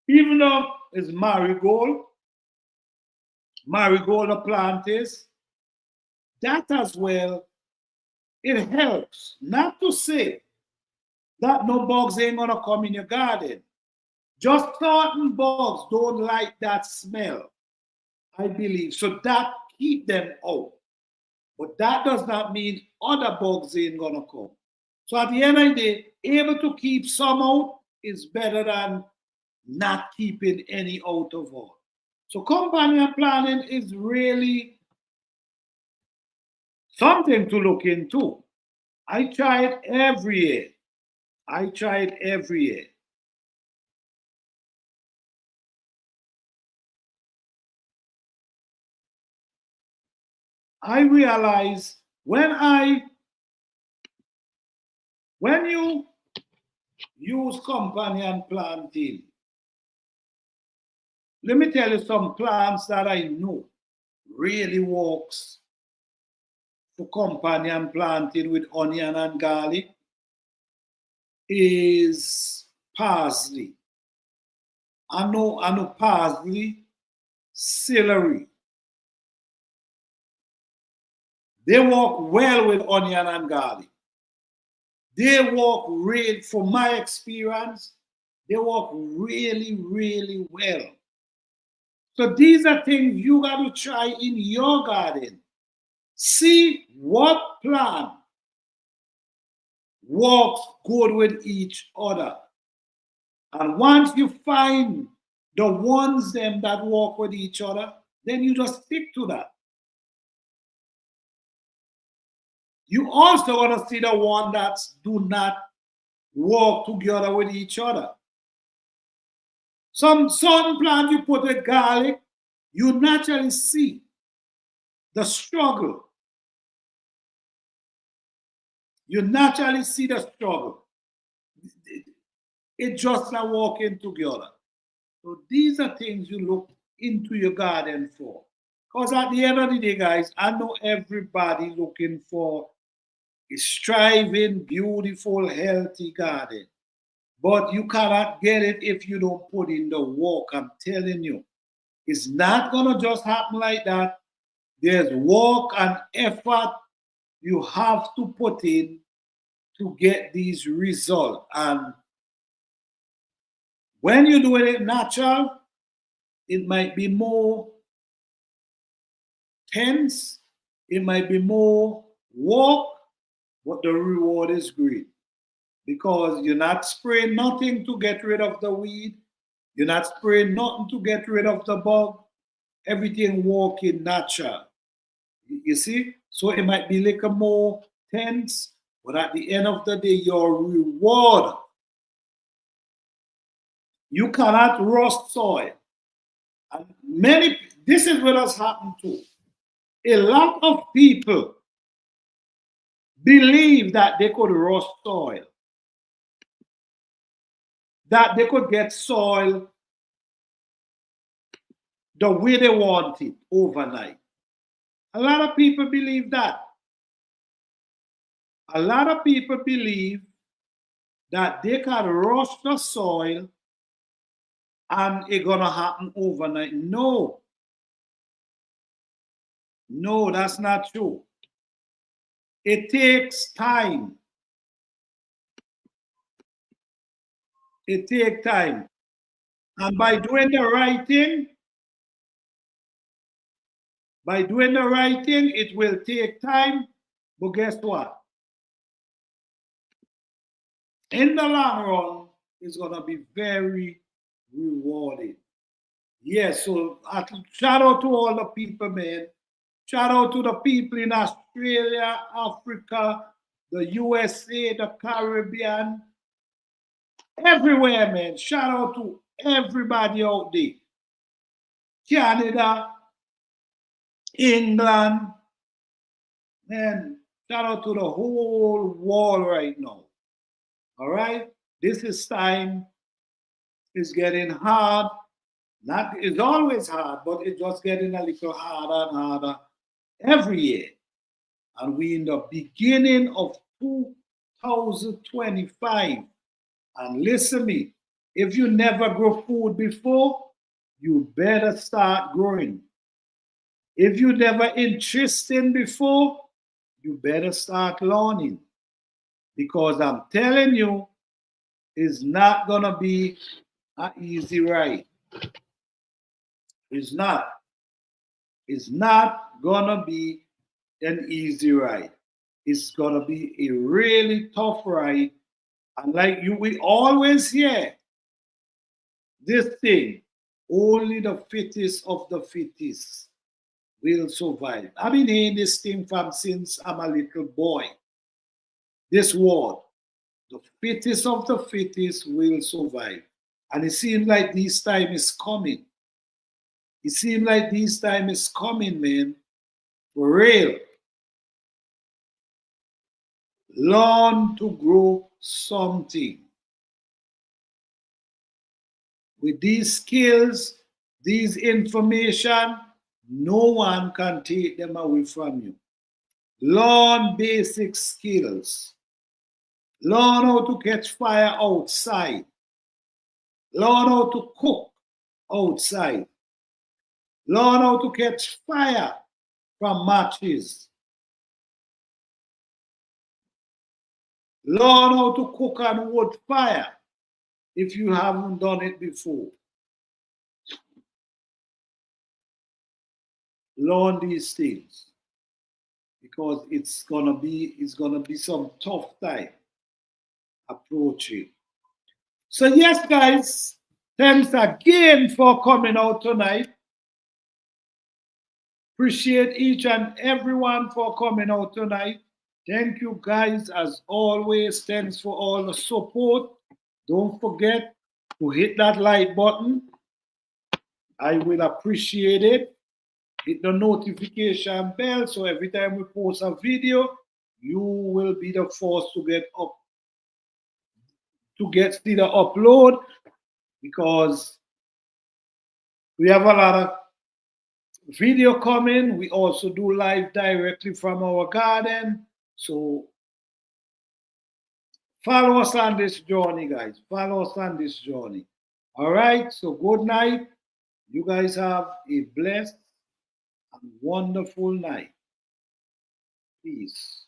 [SPEAKER 1] Even though it's marigold a plant is, that as well, it helps. Not to say that no bugs ain't gonna come in your garden. Just certain bugs don't like that smell, I believe. So that keep them out. But that does not mean other bugs ain't gonna come. So at the end of the day, able to keep some out is better than not keeping any out of all. So companion planting is really something to look into. I try it every year. I realize when you use companion planting, let me tell you some plants that I know really works for companion planting with onion and garlic is parsley. I know parsley, celery. They work well with onion and garlic. They work really, from my experience, they work really, really well. So these are things you got to try in your garden. See what plant works good with each other. And once you find the ones them that work with each other, then you just stick to that. You also want to see the one that do not work together with each other. Some plant you put with garlic, you naturally see the struggle. You naturally see the struggle. It's just not working together. So these are things you look into your garden for. Because at the end of the day, guys, I know everybody looking for a striving, beautiful, healthy garden. But you cannot get it if you don't put in the work. I'm telling you. It's not going to just happen like that. There's work and effort you have to put in to get these results. And when you're doing it natural, it might be more tense, it might be more work, but the reward is great. Because you're not spraying nothing to get rid of the weed, you're not spraying nothing to get rid of the bug, everything working natural. You see? So it might be like a more tense, but at the end of the day, your reward. You cannot rust soil. And this is what has happened too. A lot of people believe that they could rust soil, that they could get soil the way they want it overnight. A lot of people believe that. A lot of people believe that they can rust the soil and it's gonna happen overnight. No. No, that's not true. It takes time. It takes time. And by doing the right thing, it will take time. But guess what? In the long run, it's going to be very rewarding. Yes, so shout out to all the people, man. Shout out to the people in Australia, Africa, the USA, the Caribbean, everywhere, man. Shout out to everybody out there. Canada, England, man. Shout out to the whole world right now. All right? This is time. It's getting hard. It's always hard, but it's just getting a little harder and harder every year. And we in the beginning of 2025. And listen me, if you never grow food before, you better start growing. If you never interested before, you better start learning. Because I'm telling you, it's not gonna be an easy ride. It's not. It's not gonna be an easy ride. It's gonna be a really tough ride. And like we always hear this thing, only the fittest of the fittest will survive. I've been hearing this thing from since I'm a little boy. This word, the fittest of the fittest will survive. And it seems like this time is coming. It seems like this time is coming, man. For real. Learn to grow something. With these skills, these information, no one can take them away from you. Learn basic skills. Learn how to catch fire outside. Learn how to cook outside. Learn how to catch fire from matches. Learn how to cook on wood fire if you haven't done it before. Learn these things. because it's gonna be some tough time approaching. So yes, guys, thanks again for coming out tonight. Appreciate each and everyone for coming out tonight. Thank you guys as always. Thanks for all the support. Don't forget to hit that like button. I will appreciate it. Hit the notification bell so every time we post a video, you will be the first to see the upload, because we have a lot of video coming. We also do live directly from our garden. So follow us on this journey, guys. Follow us on this journey. All right. So good night. You guys have a blessed and wonderful night. Peace.